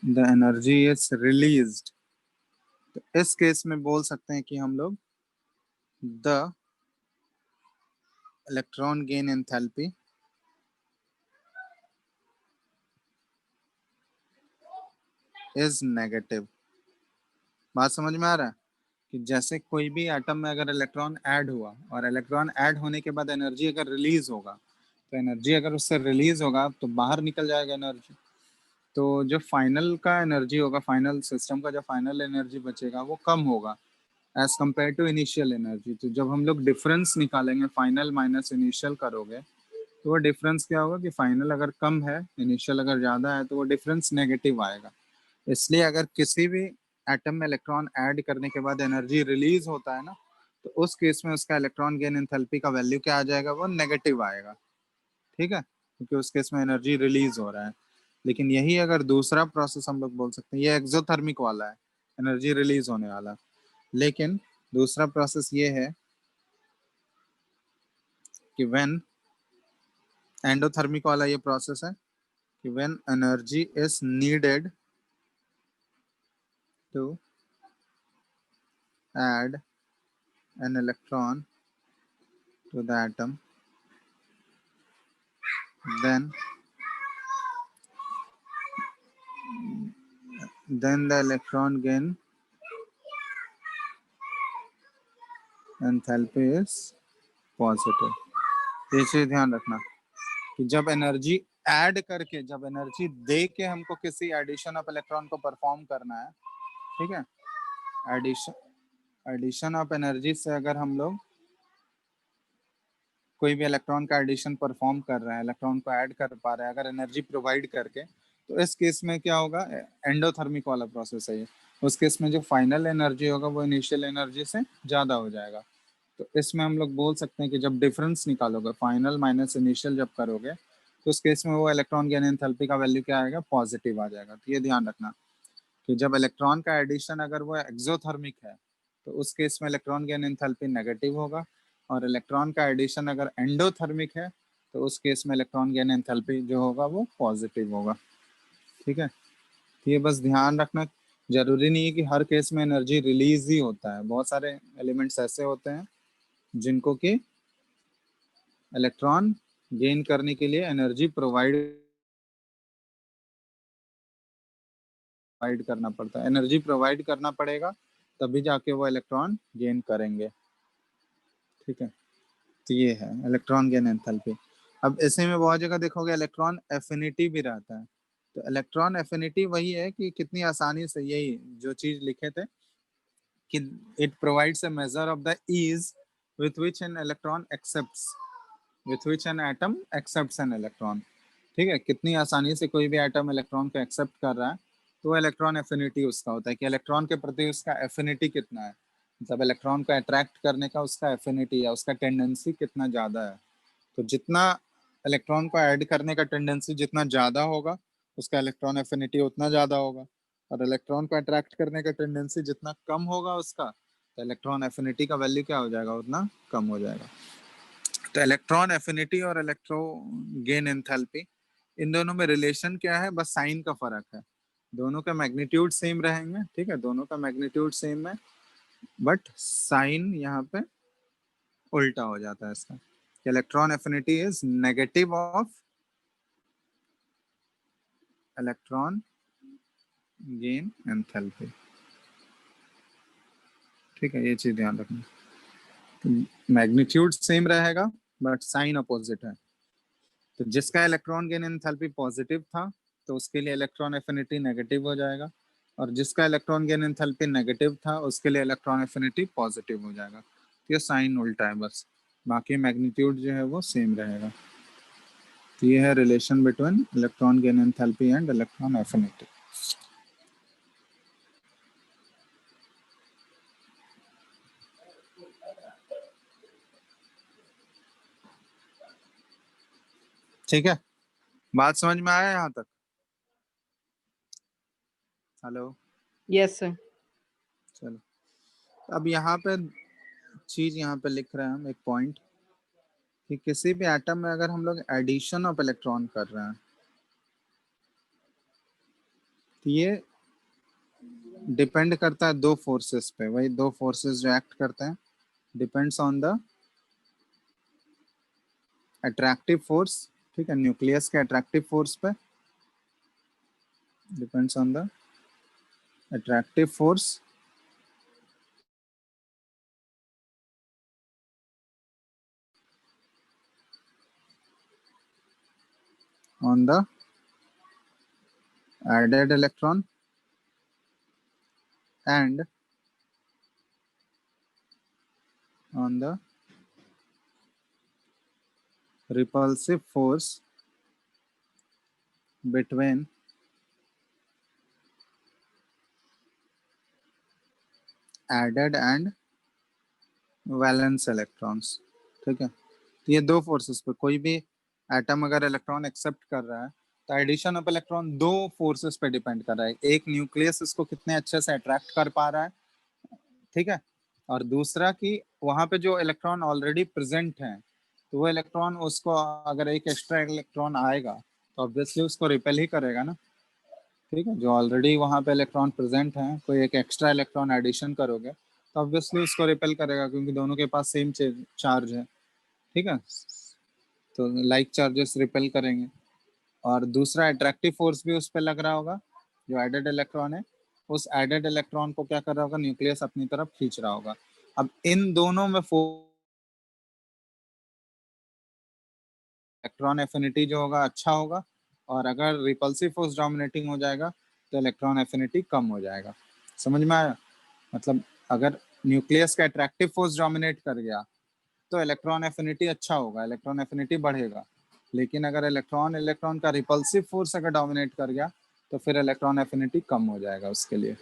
the energy is released, तो इस केस में बोल सकते हैं कि हम लोग the electron gain enthalpy is negative. बात समझ में आ रहा है कि जैसे कोई भी एटम में अगर इलेक्ट्रॉन ऐड हुआ और इलेक्ट्रॉन ऐड होने के बाद एनर्जी अगर रिलीज होगा, तो एनर्जी अगर उससे रिलीज होगा तो बाहर निकल जाएगा एनर्जी, तो जो फाइनल का एनर्जी होगा, फाइनल सिस्टम का जो फाइनल एनर्जी बचेगा वो कम होगा as compare to initial energy. तो जब हम लोग डिफरेंस निकालेंगे, फाइनल माइनस इनिशियल करोगे, तो वो डिफरेंस क्या होगा कि फाइनल अगर कम है, इनिशियल अगर ज़्यादा है, तो वो डिफरेंस नेगेटिव आएगा। इसलिए अगर किसी भी एटम में इलेक्ट्रॉन ऐड करने के बाद एनर्जी रिलीज होता है ना, तो उस केस में उसका इलेक्ट्रॉन गेन एंथैल्पी का वैल्यू क्या आ जाएगा, वो नेगेटिव आएगा। ठीक है, क्योंकि उस केस में एनर्जी रिलीज हो रहा है। लेकिन यही अगर दूसरा प्रोसेस हम लोग बोल सकते हैं, ये एक्सोथर्मिक वाला है, एनर्जी रिलीज होने वाला। लेकिन दूसरा प्रोसेस ये है कि व्हेन, एंडोथर्मिक वाला ये प्रोसेस है कि when energy is needed to add an electron to the atom, then the electron gain enthalpy is positive. ये चीज ध्यान रखना कि जब एनर्जी ऐड करके, जब एनर्जी दे के हमको किसी एडिशन ऑफ इलेक्ट्रॉन को परफॉर्म करना है, ठीक है, एडिशन ऑफ एनर्जी से अगर हम लोग कोई भी इलेक्ट्रॉन का एडिशन परफॉर्म कर रहे हैं, इलेक्ट्रॉन को ऐड कर पा रहे हैं अगर एनर्जी प्रोवाइड करके, तो इस केस में क्या होगा, एंडोथर्मिक वाला प्रोसेस है ये। उस केस में जो फाइनल एनर्जी होगा वो इनिशियल एनर्जी से ज्यादा हो जाएगा। तो इसमें हम लोग बोल सकते हैं कि जब डिफरेंस निकालोगे, फाइनल माइनस इनिशियल जब करोगे, तो उस केस में वो इलेक्ट्रॉन गेन एंथैल्पी का वैल्यू क्या आएगा, पॉजिटिव आ जाएगा। तो ये ध्यान रखना कि जब इलेक्ट्रॉन का एडिशन अगर वो एक्सोथर्मिक है तो उस केस में इलेक्ट्रॉन गेन एंथैल्पी नेगेटिव होगा, और इलेक्ट्रॉन का एडिशन अगर एंडोथर्मिक है तो उस केस में इलेक्ट्रॉन गेन एंथैल्पी जो होगा वो पॉजिटिव होगा। ठीक है, तो ये बस ध्यान रखना, जरूरी नहीं है कि हर केस में एनर्जी रिलीज ही होता है। बहुत सारे एलिमेंट्स ऐसे होते हैं जिनको कि इलेक्ट्रॉन गेन करने के लिए एनर्जी प्रोवाइड करना पड़ता है, एनर्जी प्रोवाइड करना पड़ेगा तभी जाके वो इलेक्ट्रॉन गेन करेंगे। ठीक है, तो ये है इलेक्ट्रॉन गेन एंथैल्पी। अब ऐसे में बहुत जगह देखोगे इलेक्ट्रॉन एफिनिटी भी रहता है। तो इलेक्ट्रॉन एफिनिटी वही है कि कितनी आसानी से, यही जो चीज लिखे थे कि it provides a measure of the ease with which an electron accepts, with which an atom accepts an electron. ठीक है, कितनी आसानी से कोई भी एटम इलेक्ट्रॉन को एक्सेप्ट कर रहा है, तो इलेक्ट्रॉन एफिनिटी उसका होता है कि इलेक्ट्रॉन के प्रति उसका एफिनिटी कितना है, मतलब इलेक्ट्रॉन को अट्रैक्ट करने का उसका एफिनिटी या उसका टेंडेंसी कितना ज़्यादा है। तो जितना इलेक्ट्रॉन को ऐड करने का टेंडेंसी जितना ज़्यादा होगा, उसका इलेक्ट्रॉन एफिनिटी उतना ज़्यादा होगा, और इलेक्ट्रॉन को अट्रैक्ट करने का टेंडेंसी जितना कम होगा उसका, तो इलेक्ट्रॉन एफिनिटी का वैल्यू क्या हो जाएगा, उतना कम हो जाएगा। तो इलेक्ट्रॉन एफिनिटी और इलेक्ट्रो गेन एंथैल्पी, इन दोनों में रिलेशन क्या है, बस साइन का फर्क है। दोनों का मैग्नीट्यूड सेम रहेंगे, ठीक है, दोनों का मैग्नीट्यूड सेम है, बट साइन यहाँ पे उल्टा हो जाता है इसका। Electron affinity is negative of electron gain enthalpy. ठीक है, ये चीज ध्यान रखना, मैग्नीट्यूड सेम रहेगा बट साइन अपोजिट है। तो जिसका इलेक्ट्रॉन गेन एंथैल्पी पॉजिटिव था तो उसके लिए इलेक्ट्रॉन एफिनिटी नेगेटिव हो जाएगा, और जिसका इलेक्ट्रॉन गेन एंथैल्पी नेगेटिव था उसके लिए इलेक्ट्रॉन एफिनिटी पॉजिटिव हो जाएगा। तो ये साइन उल्टा है बस, बाकी मैग्नीट्यूड जो है वो सेम रहेगा। तो ये है relation between electron gain enthalpy and electron affinity. ठीक है, बात समझ में आया यहाँ तक? Hello, yes sir. चलो अब यहाँ पे चीज यहाँ पे लिख रहे हैं हम एक पॉइंट कि किसी भी एटम में अगर हम लोग एडिशन ऑफ इलेक्ट्रॉन कर रहे हैं तो ये डिपेंड करता है दो फोर्सेस पे, वही दो फोर्सेस जो एक्ट करते हैं, depends on the attractive force. ठीक है, न्यूक्लियस के अट्रैक्टिव फोर्स पे depends on the attractive force on the added electron and on the repulsive force between added and valence electrons. ठीक है, तो ये दो फोर्सेस पे कोई भी एटम अगर इलेक्ट्रॉन एक्सेप्ट कर रहा है तो एडिशन ऑफ इलेक्ट्रॉन दो फोर्सेस पे डिपेंड कर रहा है। एक न्यूक्लियस इसको कितने अच्छे से अट्रैक्ट कर पा रहा है, ठीक है, और दूसरा कि वहां पे जो इलेक्ट्रॉन ऑलरेडी प्रेजेंट है तो वो इलेक्ट्रॉन उसको, अगर एक एक्स्ट्रा इलेक्ट्रॉन आएगा तो ऑब्वियसली उसको रिपेल ही करेगा ना, ठीक है। जो ऑलरेडी वहाँ पे इलेक्ट्रॉन प्रेजेंट है, कोई एक एक्स्ट्रा इलेक्ट्रॉन एडिशन करोगे तो ऑब्वियसली उसको रिपेल करेगा, क्योंकि दोनों के पास सेम चार्ज है, ठीक है। तो लाइक चार्जेस रिपेल करेंगे। और दूसरा अट्रैक्टिव फोर्स भी उस पर लग रहा होगा, जो एडेड इलेक्ट्रॉन है उस एडेड इलेक्ट्रॉन को क्या कर रहा होगा, न्यूक्लियस अपनी तरफ खींच रहा होगा। अब इन दोनों में इलेक्ट्रॉन एफिनिटी जो होगा अच्छा होगा, और अगर रिपल्सिव फोर्स डोमिनेटिंग हो जाएगा तो इलेक्ट्रॉन एफिनिटी कम हो जाएगा। समझ में आया? मतलब अगर न्यूक्लियस का अट्रैक्टिव फोर्स डोमिनेट कर गया तो इलेक्ट्रॉन एफिनिटी अच्छा होगा, इलेक्ट्रॉन एफिनिटी बढ़ेगा। लेकिन अगर इलेक्ट्रॉन इलेक्ट्रॉन का रिपल्सिव फोर्स अगर डोमिनेट कर गया तो फिर इलेक्ट्रॉन एफिनिटी कम हो जाएगा उसके लिए,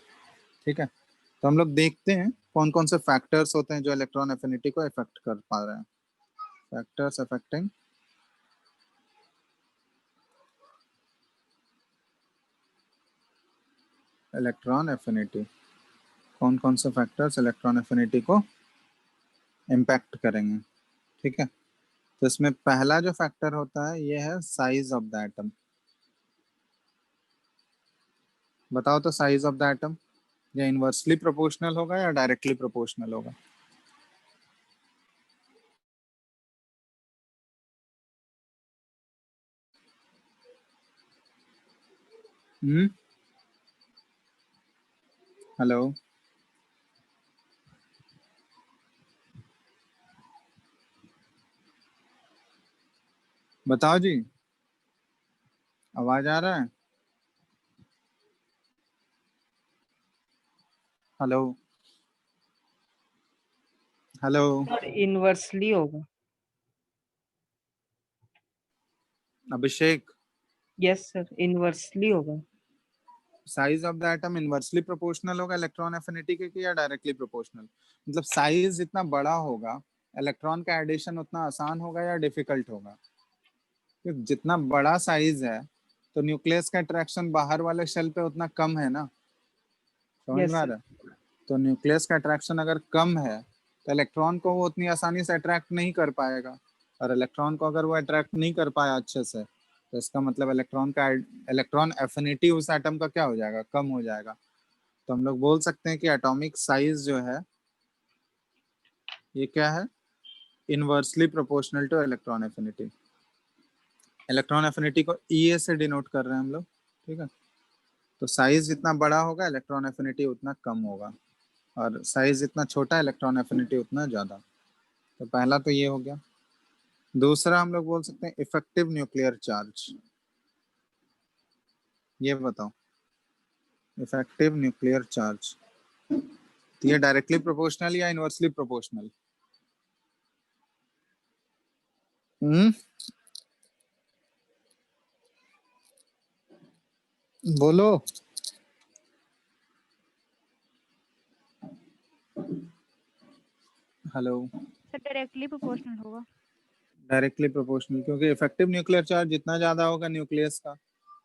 ठीक है। तो हम लोग देखते हैं कौन कौन से फैक्टर्स होते हैं जो इलेक्ट्रॉन एफिनिटी को इफेक्ट कर पा रहे हैं। फैक्टर्स अफेक्टिंग इलेक्ट्रॉन एफिनिटी, कौन कौन से फैक्टर्स इलेक्ट्रॉन एफिनिटी को इम्पैक्ट करेंगे, ठीक है। तो इसमें पहला जो फैक्टर होता है ये है साइज ऑफ द एटम। बताओ तो साइज ऑफ द एटम या इनवर्सली प्रोपोर्शनल होगा या डायरेक्टली प्रोपोर्शनल होगा? हम्म, हेलो, बताओ जी, आवाज आ रहा है? हेलो, हेलो, सर इनवर्सली होगा। अभिषेक, यस सर, इनवर्सली होगा। Size of the atom inversely proportional होगा इलेक्ट्रॉन एफिनिटी के या डायरेक्टली प्रोपोर्शनल? मतलब साइज जितना बड़ा होगा इलेक्ट्रॉन का एडिशन उतना आसान होगा या डिफिकल्ट होगा? क्योंकि जितना बड़ा साइज है तो न्यूक्लियस का अट्रैक्शन बाहर वाले शेल पे उतना कम है ना, समझ में यस आ सर। रहा है? तो न्यूक्लियस का अट्रैक्शन अगर कम है तो इलेक्ट्रॉन को वो उतनी आसानी से अट्रैक्ट नहीं कर पाएगा, और इलेक्ट्रॉन को अगर वो अट्रैक्ट नहीं कर पाया अच्छे से तो इसका मतलब इलेक्ट्रॉन एफिनिटी उस एटम का क्या हो जाएगा, कम हो जाएगा। तो हम लोग बोल सकते हैं कि एटॉमिक साइज जो है ये क्या है, inversely proportional to electron affinity. Electron affinity को ई से डिनोट कर रहे हैं हम लोग, ठीक है। तो साइज जितना बड़ा होगा इलेक्ट्रॉन एफिनिटी उतना कम होगा, और साइज जितना छोटा इलेक्ट्रॉन एफिनिटी उतना ज्यादा। तो पहला तो ये हो गया। दूसरा हम लोग बोल सकते हैं इफेक्टिव न्यूक्लियर चार्ज। ये बताओ, इफेक्टिव न्यूक्लियर चार्ज ये डायरेक्टली प्रोपोर्शनल या इनवर्सली प्रोपोर्शनल? हम्म, बोलो। हेलो, सर डायरेक्टली प्रोपोर्शनल होगा। डायरेक्टली प्रोपोर्शनल, क्योंकि इफेक्टिव न्यूक्लियर चार्ज जितना ज्यादा होगा न्यूक्लियस का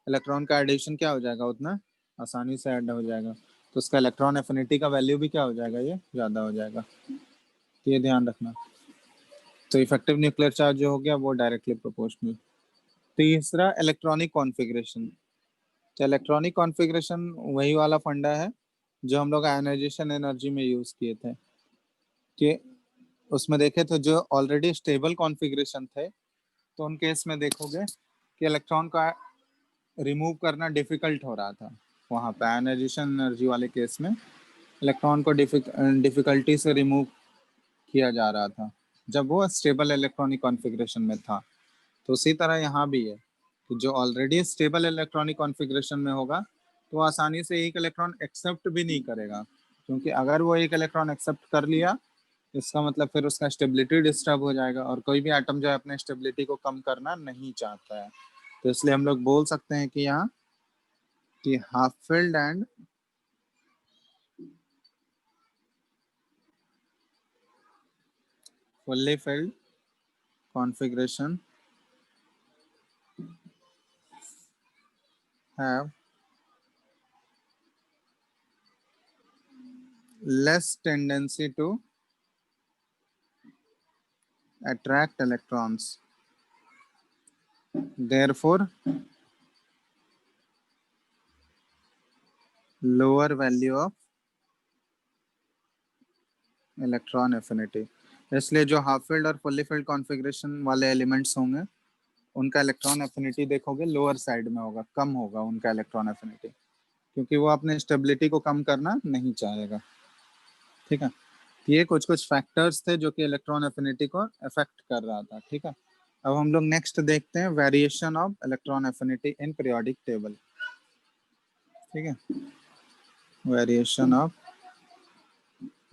इलेक्ट्रॉन का एडिशन क्या हो जाएगा, उतना आसानी से ऐड हो जाएगा। तो उसका इलेक्ट्रॉन एफिनिटी का वैल्यू भी क्या हो जाएगा, ये ज्यादा हो जाएगा। तो ये ध्यान रखना। तो इफेक्टिव न्यूक्लियर चार्ज जो हो गया वो डायरेक्टली प्रोपोर्शनल। तीसरा इलेक्ट्रॉनिक कॉन्फ़िगरेशन। तो इलेक्ट्रॉनिक कॉन्फ़िगरेशन वही वाला फंडा है जो हम लोग आयनाइजेशन एनर्जी में यूज किए थे, कि उसमें देखे तो जो ऑलरेडी स्टेबल कॉन्फ़िगरेशन थे तो उन केस में देखोगे कि इलेक्ट्रॉन का रिमूव करना डिफिकल्ट हो रहा था। वहाँ पे आयनाइजेशन एनर्जी वाले केस में इलेक्ट्रॉन को डिफिकल्टी से रिमूव किया जा रहा था जब वो स्टेबल इलेक्ट्रॉनिक कॉन्फ़िगरेशन में था। तो उसी तरह यहाँ भी है कि जो ऑलरेडी स्टेबल इलेक्ट्रॉनिक कॉन्फ़िगरेशन में होगा तो आसानी से एक इलेक्ट्रॉन एक्सेप्ट भी नहीं करेगा, क्योंकि अगर वो एक इलेक्ट्रॉन एक्सेप्ट कर लिया इसका मतलब फिर उसका स्टेबिलिटी डिस्टर्ब हो जाएगा, और कोई भी एटम जो है अपने स्टेबिलिटी को कम करना नहीं चाहता है। तो इसलिए हम लोग बोल सकते हैं कि यहाँ कि half filled and fully filled configuration have less tendency to attract electrons. Therefore, lower value of electron affinity. इसलिए जो हाफ फील्ड और फुल्ली फील्ड कॉन्फ़िगरेशन वाले एलिमेंट्स होंगे उनका इलेक्ट्रॉन एफिनिटी देखोगे लोअर साइड में होगा, कम होगा उनका इलेक्ट्रॉन एफिनिटी, क्योंकि वो अपने स्टेबिलिटी को कम करना नहीं चाहेगा। ठीक है, ये कुछ कुछ फैक्टर्स थे जो कि इलेक्ट्रॉन एफिनिटी को अफेक्ट कर रहा था। ठीक है, अब हम लोग नेक्स्ट देखते हैं variation of electron affinity in periodic table. ठीक है, variation of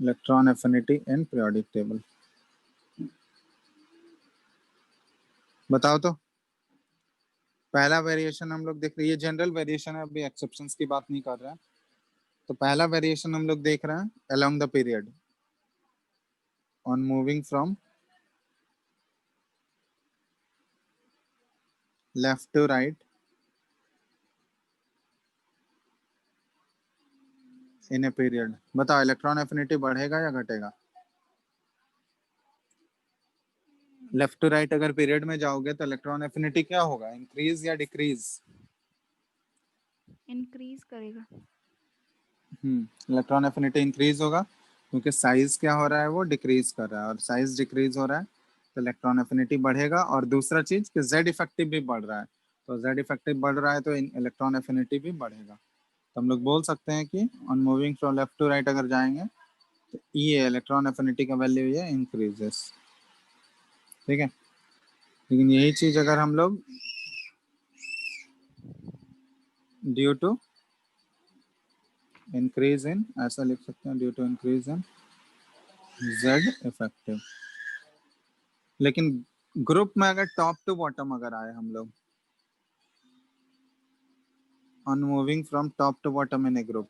electron affinity in periodic table. बताओ तो, पहला वेरिएशन हम लोग देख रहे हैं, ये जनरल वेरिएशन है, अभी एक्सेप्शंस की बात नहीं कर रहे हैं। तो पहला वेरिएशन हम लोग देख रहे हैं along the period on moving from left to right in a period. बताओ इलेक्ट्रॉन एफिनिटी बढ़ेगा या घटेगा? लेफ्ट टू राइट अगर पीरियड में जाओगे तो इलेक्ट्रॉन एफिनिटी क्या होगा, इंक्रीज या डिक्रीज? इंक्रीज करेगा। इलेक्ट्रॉन एफिनिटी इंक्रीज होगा क्योंकि साइज क्या हो रहा है, वो डिक्रीज कर रहा है, और साइज डिक्रीज हो रहा है तो इलेक्ट्रॉन एफिनिटी बढ़ेगा। और दूसरा चीज कि जेड इफेक्टिव भी बढ़ रहा है, तो जेड इफेक्टिव बढ़ रहा है तो इलेक्ट्रॉन एफिनिटी भी बढ़ेगा। तो हम लोग बोल सकते हैं कि on moving from left to right अगर जाएंगे तो ये इलेक्ट्रॉन एफिनिटी का वैल्यू ये इंक्रीजेस। ठीक है, लेकिन यही चीज अगर हम लोग ड्यू टू इंक्रीज इन, ऐसा लिख सकते हैं, due to increase in Z effective. लेकिन ग्रुप में अगर टॉप टू बॉटम अगर आए हम लोग on moving from top to bottom in a group,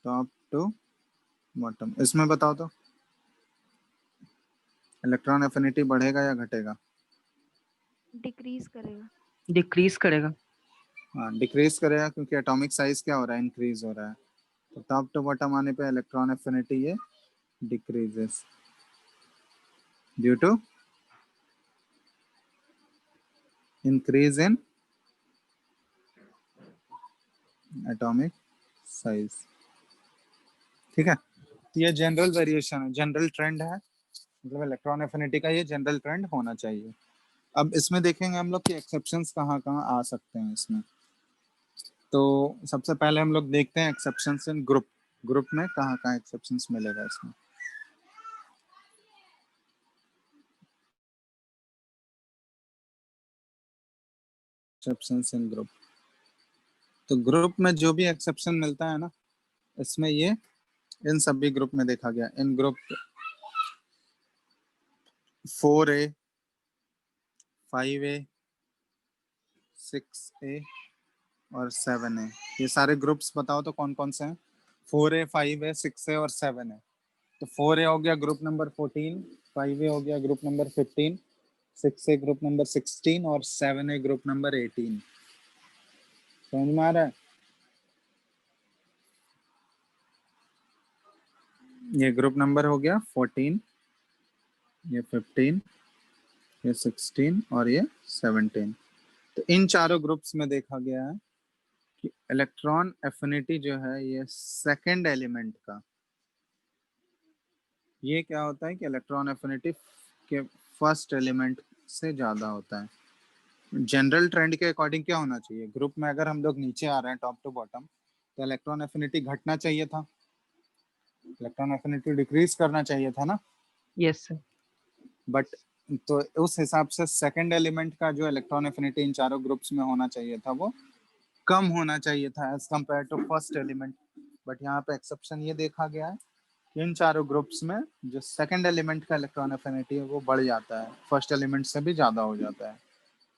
top to bottom, इसमें बताओ तो इलेक्ट्रॉन एफिनिटी बढ़ेगा या घटेगा? डिक्रीज करेगा। डिक्रीज करेगा। हाँ, डिक्रीज करेगा क्योंकि एटॉमिक साइज क्या हो रहा है, इंक्रीज हो रहा है। तो टॉप टू बॉटम आने पे इलेक्ट्रॉन एफिनिटी ये decreases due to increase in atomic size. ठीक है, तो ये जनरल वेरिएशन है, जनरल ट्रेंड है, मतलब इलेक्ट्रॉन एफिनिटी का ये जनरल ट्रेंड होना चाहिए। अब इसमें देखेंगे हम लोग कि एक्सेप्शंस कहाँ कहाँ आ सकते हैं इसमें। तो सबसे पहले हम लोग देखते हैं एक्सेप्शंस इन ग्रुप, ग्रुप में कहाँ कहाँ एक्सेप्शंस मिलेगा इसमें। एक्सेप्शंस इन ग्रुप, तो ग्रुप में जो भी एक्सेप्शन मिलता है ना, इसमें ये इन सभी ग्रुप में देखा गया। इन ग्रुप 4A, 5A, 6A और 7A, ये सारे ग्रुप्स बताओ तो कौन कौन से हैं? 4A, 5A, 6A और 7A। तो 4A हो गया ग्रुप नंबर 14, 5A हो गया group number 15, 6A group number 16 और 7A ग्रुप नंबर 18। समझ में आ रहा है? ये ग्रुप नंबर हो गया 14, ये 15, ये 16 और ये 17। तो इन चारों ग्रुप्स में देखा गया है कि इलेक्ट्रॉन एफिनिटी जो है ये सेकंड एलिमेंट का, ये क्या होता है कि इलेक्ट्रॉन एफिनिटी के फर्स्ट एलिमेंट से ज़्यादा होता है। जनरल ट्रेंड के अकॉर्डिंग क्या होना चाहिए, ग्रुप में अगर हम लोग नीचे आ रहे हैं टॉप टू बॉटम तो इलेक्ट्रॉन एफिनिटी घटना चाहिए था, इलेक्ट्रॉन एफिनिटी डिक्रीज करना चाहिए था ना। Yes sir. बट तो उस हिसाब से सेकंड एलिमेंट का जो इलेक्ट्रॉन एफिनिटी इन चारों ग्रुप्स में होना चाहिए था वो कम होना चाहिए था as compare to first element. But यहाँ पे एक्सेप्शन ये देखा गया है कि इन चारों ग्रुप्स में जो सेकंड एलिमेंट का इलेक्ट्रॉन एफिनिटी है वो बढ़ जाता है, फर्स्ट एलिमेंट से भी ज़्यादा हो जाता है।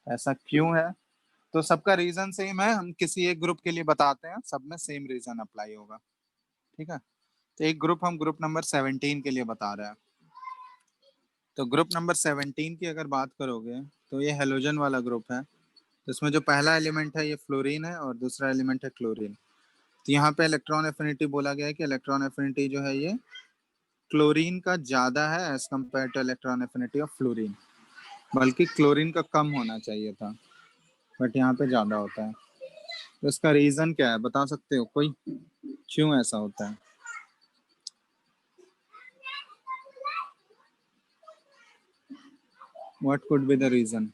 ऐसा क्यों है? तो सबका रीजन सेम है, हम किसी एक ग्रुप के लिए बताते हैं, सब में सेम रीजन अप्लाई होगा। ठीक है, तो एक ग्रुप हम ग्रुप नंबर 17 के लिए बता रहे हैं। तो ग्रुप नंबर 17 की अगर बात करोगे तो ये हेलोजन वाला ग्रुप है। तो इसमें जो पहला एलिमेंट है ये फ्लोरीन है और दूसरा एलिमेंट है क्लोरीन। तो यहाँ पे इलेक्ट्रॉन एफिनिटी बोला गया है कि इलेक्ट्रॉन एफिनिटी जो है ये क्लोरीन का ज़्यादा है as compare to electron affinity of fluorine, बल्कि क्लोरीन का कम होना चाहिए था। बट यहाँ पे ज्यादा होता है। तो इसका रीजन क्या है, बता सकते हो कोई, क्यों ऐसा होता है? What could be the reason?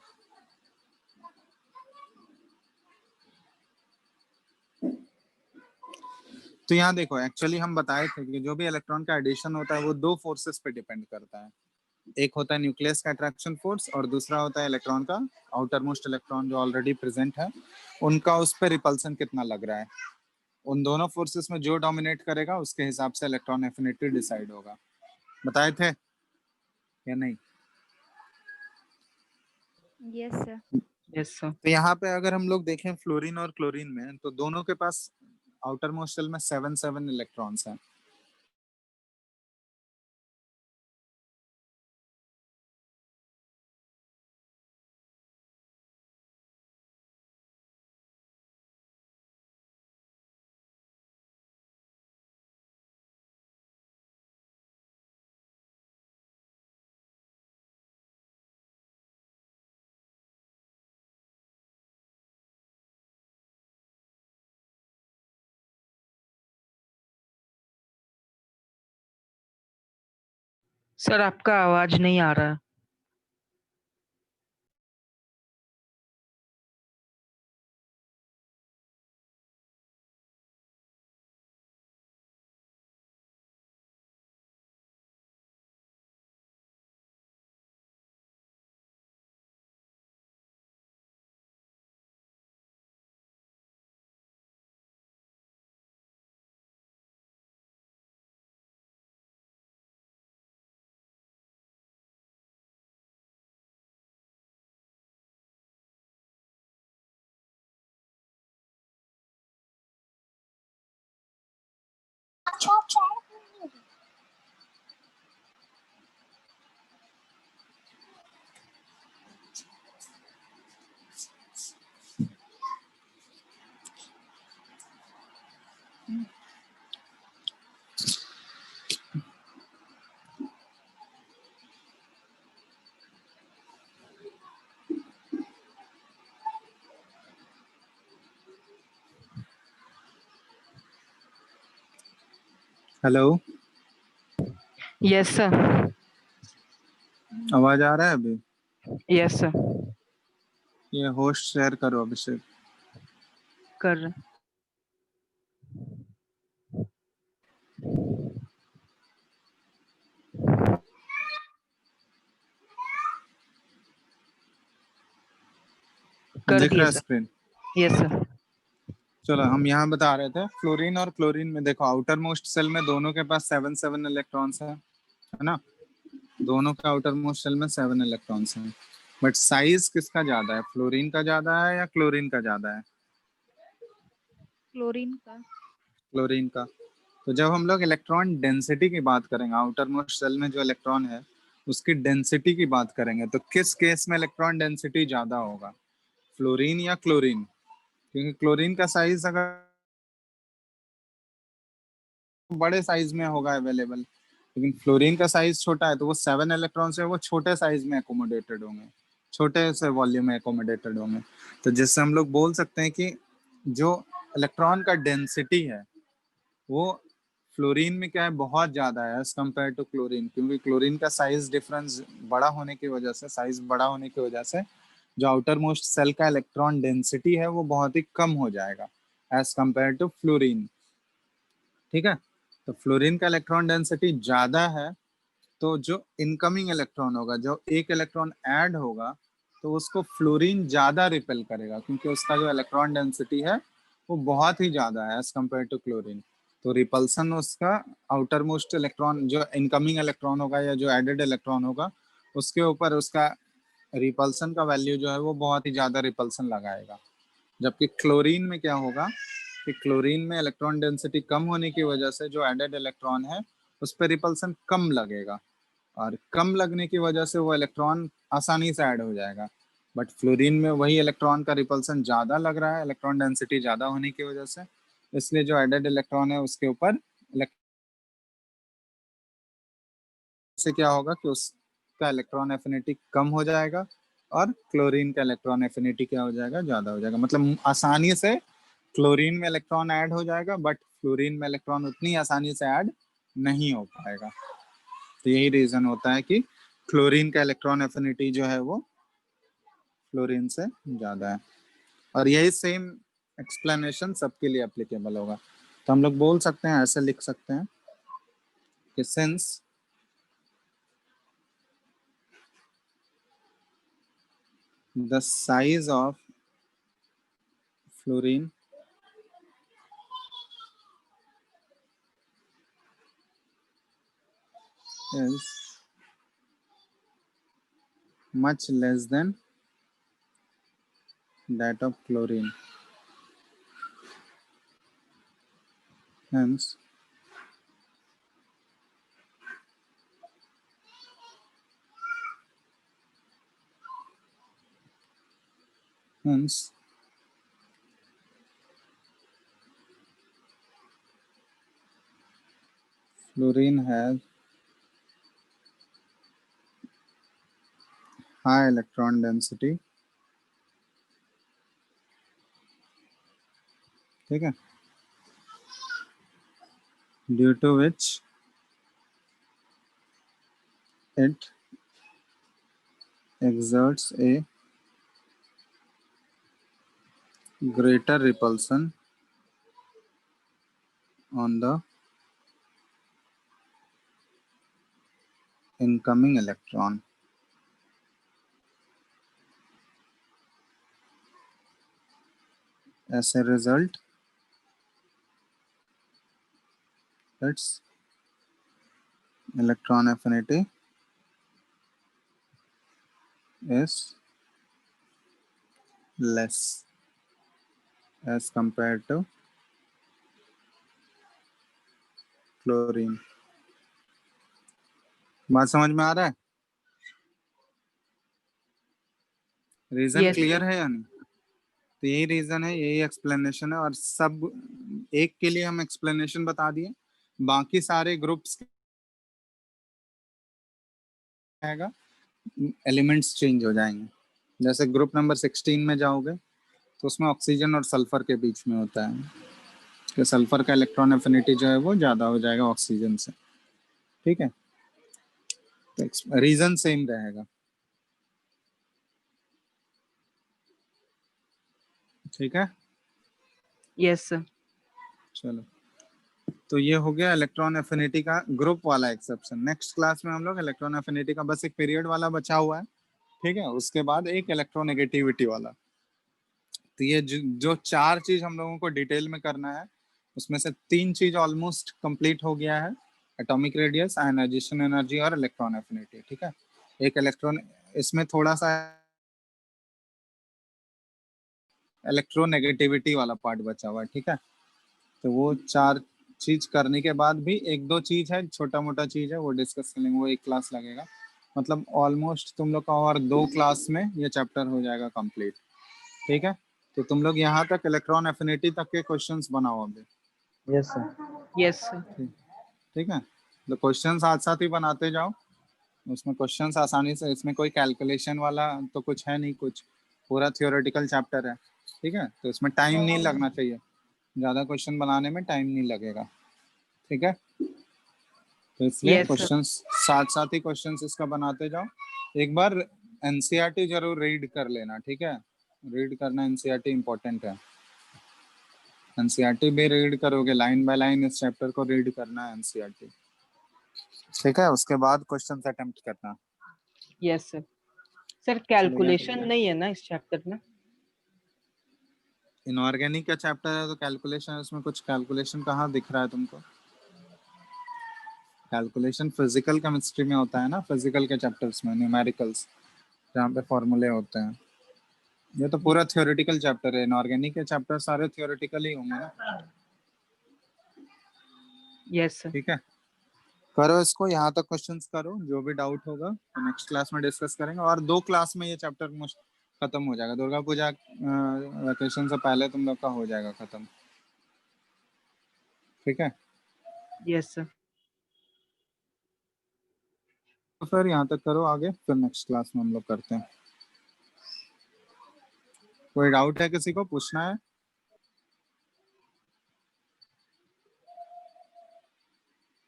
तो यहाँ देखो, एक्चुअली हम बताए थे कि जो भी इलेक्ट्रॉन का एडिशन होता है वो दो फोर्सेस पे डिपेंड करता है। एक होता है न्यूक्लियस का अट्रैक्शन फोर्स और दूसरा होता है इलेक्ट्रॉन का, आउटर मोस्ट इलेक्ट्रॉन जो ऑलरेडी प्रेजेंट है उनका उस पर रिपल्सन कितना लग रहा है। उन दोनों फोर्सेस में जो डोमिनेट करेगा उसके हिसाब से इलेक्ट्रॉन एफिनिटी डिसाइड होगा। बताए थे या नहीं? Yes sir. Yes sir. तो यहाँ पे अगर हम लोग देखें फ्लोरीन और क्लोरीन में, तो दोनों के पास आउटर मोस्ट शेल में 7 इलेक्ट्रॉन्स हैं। सर आपका आवाज नहीं आ रहा है। Hello, yes sir. आवाज आ रहा है अभी? Yes sir. ये होस्ट शेयर करो अभिषेक। कर रहे। कर दिख रहा दिए है सर। स्क्रीन? Yes sir. चलो, हम यहाँ बता रहे थे फ्लोरीन और क्लोरीन में, देखो आउटर मोस्ट सेल में दोनों के पास 7 इलेक्ट्रॉन्स है ना? दोनों के आउटर मोस्ट शेल में 7 इलेक्ट्रॉन्स हैं। बट साइज किसका ज्यादा है, फ्लोरीन का ज्यादा है या क्लोरीन का ज्यादा है? क्लोरीन का। क्लोरीन का। तो जब हम लोग इलेक्ट्रॉन डेंसिटी की बात करेंगे, आउटर मोस्ट सेल में जो इलेक्ट्रॉन है उसकी डेंसिटी की बात करेंगे, तो किस केस में इलेक्ट्रॉन डेंसिटी ज्यादा होगा, फ्लोरीन या क्लोरीन? क्योंकि क्लोरीन का साइज अगर बड़े साइज में होगा अवेलेबल, लेकिन फ्लोरीन का साइज छोटा है, तो वो 7 इलेक्ट्रॉन से वो छोटे साइज में एकोमोडेटेड होंगे, छोटे से वॉल्यूम में एकोमोडेटेड होंगे। तो जिससे हम लोग बोल सकते हैं कि जो इलेक्ट्रॉन का डेंसिटी है वो फ्लोरीन में क्या है, बहुत ज्यादा है एज कम्पेयर टू क्लोरीन, क्योंकि क्लोरीन का साइज डिफरेंस बड़ा होने की वजह से, साइज बड़ा होने की वजह से जो आउटर मोस्ट सेल का इलेक्ट्रॉन डेंसिटी है वो बहुत ही कम हो जाएगा एज कम्पेयर टू फ्लोरीन। ठीक है? तो फ्लोरीन का इलेक्ट्रॉन डेंसिटी ज्यादा है, तो जो इनकमिंग इलेक्ट्रॉन होगा, जो एक इलेक्ट्रॉन ऐड होगा, तो उसको फ्लोरीन ज्यादा रिपेल करेगा, क्योंकि उसका जो इलेक्ट्रॉन डेंसिटी है वो बहुत ही ज्यादा है एज कम्पेयर टू क्लोरीन। तो रिपल्सन उसका आउटर मोस्ट इलेक्ट्रॉन, जो इनकमिंग इलेक्ट्रॉन होगा या जो एडेड इलेक्ट्रॉन होगा, उसके ऊपर उसका रिपल्सन का वैल्यू जो है वो बहुत ही ज्यादा रिपल्सन लगाएगा। जबकि क्लोरीन में क्या होगा कि क्लोरीन में इलेक्ट्रॉन डेंसिटी कम होने की वजह से जो एडेड इलेक्ट्रॉन है उस पर रिपल्सन कम लगेगा, और कम लगने की वजह से वो इलेक्ट्रॉन आसानी से ऐड हो जाएगा। बट फ्लोरीन में वही इलेक्ट्रॉन का रिपल्सन ज्यादा लग रहा है, इलेक्ट्रॉन डेंसिटी ज्यादा होने की वजह से, इसलिए जो एडेड इलेक्ट्रॉन है उसके ऊपर से क्या होगा कि उसका इलेक्ट्रॉन एफिनिटी कम हो जाएगा, और क्लोरीन का इलेक्ट्रॉन एफिनिटी क्या हो जाएगा, ज्यादा हो जाएगा। मतलब आसानी से क्लोरीन में इलेक्ट्रॉन ऐड हो जाएगा, बट फ्लोरीन में इलेक्ट्रॉन उतनी आसानी से ऐड नहीं हो पाएगा। तो यही रीजन होता है कि क्लोरीन का इलेक्ट्रॉन एफिनिटी जो है वो फ्लोरीन से ज्यादा है। और यही सेम एक्सप्लेनेशन सबके लिए एप्लीकेबल होगा। तो हम लोग बोल सकते हैं, ऐसे लिख सकते हैं कि since the size of fluorine is much less than that of chlorine, hence hence fluorine has high electron density, ठीक है, due to which it exerts a greater repulsion on the incoming electron. As a result, its electron affinity is less as compared to chlorine. बात समझ में आ रहा है? रीजन Yes, क्लियर है या नहीं? तो यही रीजन है, यही एक्सप्लेनेशन है। और सब एक के लिए हम एक्सप्लेनेशन बता दिए, बाकी सारे ग्रुप्स आएगा, एलिमेंट्स चेंज हो जाएंगे। जैसे ग्रुप नंबर 16 में जाओगे तो उसमें ऑक्सीजन और सल्फर के बीच में होता है कि सल्फर का इलेक्ट्रॉन एफिनिटी जो है वो ज्यादा हो जाएगा ऑक्सीजन से, ठीक है। तो रीजन सेम रहेगा, ठीक है। yes, sir. चलो, तो ये हो गया इलेक्ट्रॉन एफिनिटी का ग्रुप वाला एक्सेप्शन। नेक्स्ट क्लास में हम लोग इलेक्ट्रॉन एफिनिटी का बस एक पीरियड वाला बचा हुआ है, ठीक है, उसके बाद एक इलेक्ट्रोनेगेटिविटी वाला। तो ये जो चार चीज हम लोगों को डिटेल में करना है, उसमें से तीन चीज ऑलमोस्ट कंप्लीट हो गया है, एटॉमिक रेडियस, आयनाइजेशन एनर्जी और इलेक्ट्रॉन एफिनिटी, ठीक है। एक इलेक्ट्रॉन, इसमें थोड़ा सा इलेक्ट्रोनेगेटिविटी वाला पार्ट बचा हुआ है, ठीक है। तो वो चार चीज करने के बाद भी एक दो चीज है, छोटा मोटा चीज है, वो डिस्कस कर लेंगे, वो एक क्लास लगेगा। मतलब ऑलमोस्ट तुम लोग का और दो क्लास में ये चैप्टर हो जाएगा कंप्लीट, ठीक है। तो तुम लोग यहाँ तक इलेक्ट्रॉन एफिनिटी तक के क्वेश्चंस बनाओ अभी, यस सर। Yes, sir. ठीक है। तो क्वेश्चन साथ साथ ही बनाते जाओ, उसमें क्वेश्चंस आसानी से, इसमें कोई कैलकुलेशन वाला तो कुछ है नहीं, कुछ पूरा थियोरेटिकल चैप्टर है, ठीक है। तो इसमें टाइम नहीं लगना चाहिए, ज्यादा क्वेश्चन बनाने में टाइम नहीं लगेगा, ठीक है। तो इसलिए Yes, sir. क्वेश्चंस साथ साथ ही क्वेश्चंस इसका बनाते जाओ। एक बार एनसीईआरटी जरूर रीड कर लेना, ठीक है, रीड करना, एनसीईआरटी इंपॉर्टेंट है। एनसीईआरटी भी रीड करोगे, लाइन बाय लाइन इस चैप्टर को रीड करना है एनसीईआरटी, ठीक है। उसके बाद क्वेश्चन अटेम्प्ट करना। Yes, sir. सर चलो, कैलकुलेशन नहीं है ना इस चैप्टर में? इनऑर्गेनिक का चैप्टर है तो कैलकुलेशन, उसमें कुछ कैलकुलेशन कहाँ दिख रहा है तुमको? कैलकुलेशन फिजिकल केमिस्ट्री में होता है ना, फिजिकल के चैप्टर्स में, न्यूमेरिकल्स, जहाँ पे फॉर्मूले होते हैं। ये तो पूरा थियोरेटिकल चैप्टर है, इनऑर्गेनिक के चैप्टर सारे थियोरेटिकल ही होंगे ना, Yes, sir. ठीक है। करो इसको, यहाँ तक क्वेश्चंस करो, जो भी डाउट होगा तो नेक्स्ट क्लास में डिस्कस करेंगे। और दो क्लास में ये चैप्टर खत्म हो जाएगा, दुर्गा पूजा वेकेशन से पहले तुम लोग का हो जाएगा खत्म, ठीक है। Yes, sir. तो फिर यहाँ तक करो, आगे फिर नेक्स्ट क्लास में हम लोग करते हैं। कोई डाउट है किसी को, पूछना है?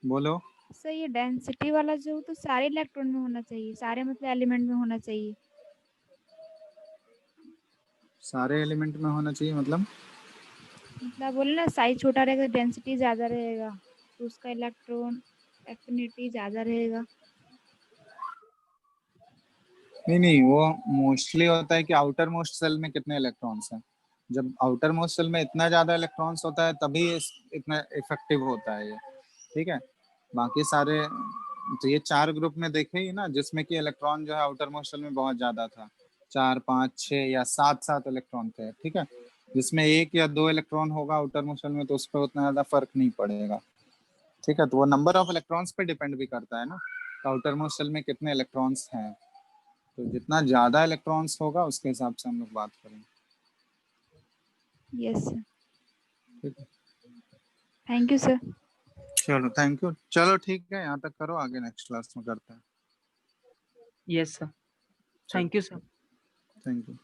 बोलो। सर ये डेंसिटी वाला जो तो सारे इलेक्ट्रॉन में होना चाहिए, सारे मतलब एलिमेंट में होना चाहिए। सारे एलिमेंट में होना चाहिए मतलब? मतलब बोले ना साइज छोटा रहेगा डेंसिटी ज्यादा रहेगा, तो उसका इलेक्ट्रॉन एफिनिटी ज्यादा रहेगा। नहीं नहीं, वो मोस्टली होता है कि आउटर मोस्ट सेल में कितने इलेक्ट्रॉन्स हैं। जब आउटर मोस्ट सेल में इतना ज्यादा इलेक्ट्रॉन्स होता है तभी इतना इफेक्टिव होता है ये। ठीक है, बाकी सारे तो ये 4 ग्रुप में देखे ही ना, जिसमें कि इलेक्ट्रॉन जो है आउटर मोस्ट सेल में बहुत ज्यादा था, 4 5 6 या 7 इलेक्ट्रॉन थे। ठीक है, जिसमें 1 या 2 इलेक्ट्रॉन होगा आउटर मोस्ट सेल में तो उस पर उतना ज्यादा फर्क नहीं पड़ेगा। ठीक है, तो वो नंबर ऑफ इलेक्ट्रॉन्स पे डिपेंड भी करता है ना, आउटर मोस्ट सेल में कितने इलेक्ट्रॉन्स हैं। तो जितना ज्यादा इलेक्ट्रॉन्स होगा उसके हिसाब से हम लोग बात करेंगे। यस सर, ठीक है, थैंक यू सर। चलो थैंक यू। चलो ठीक है, यहाँ तक करो, आगे नेक्स्ट क्लास में करते हैं। Yes sir, thank you sir. Thank you.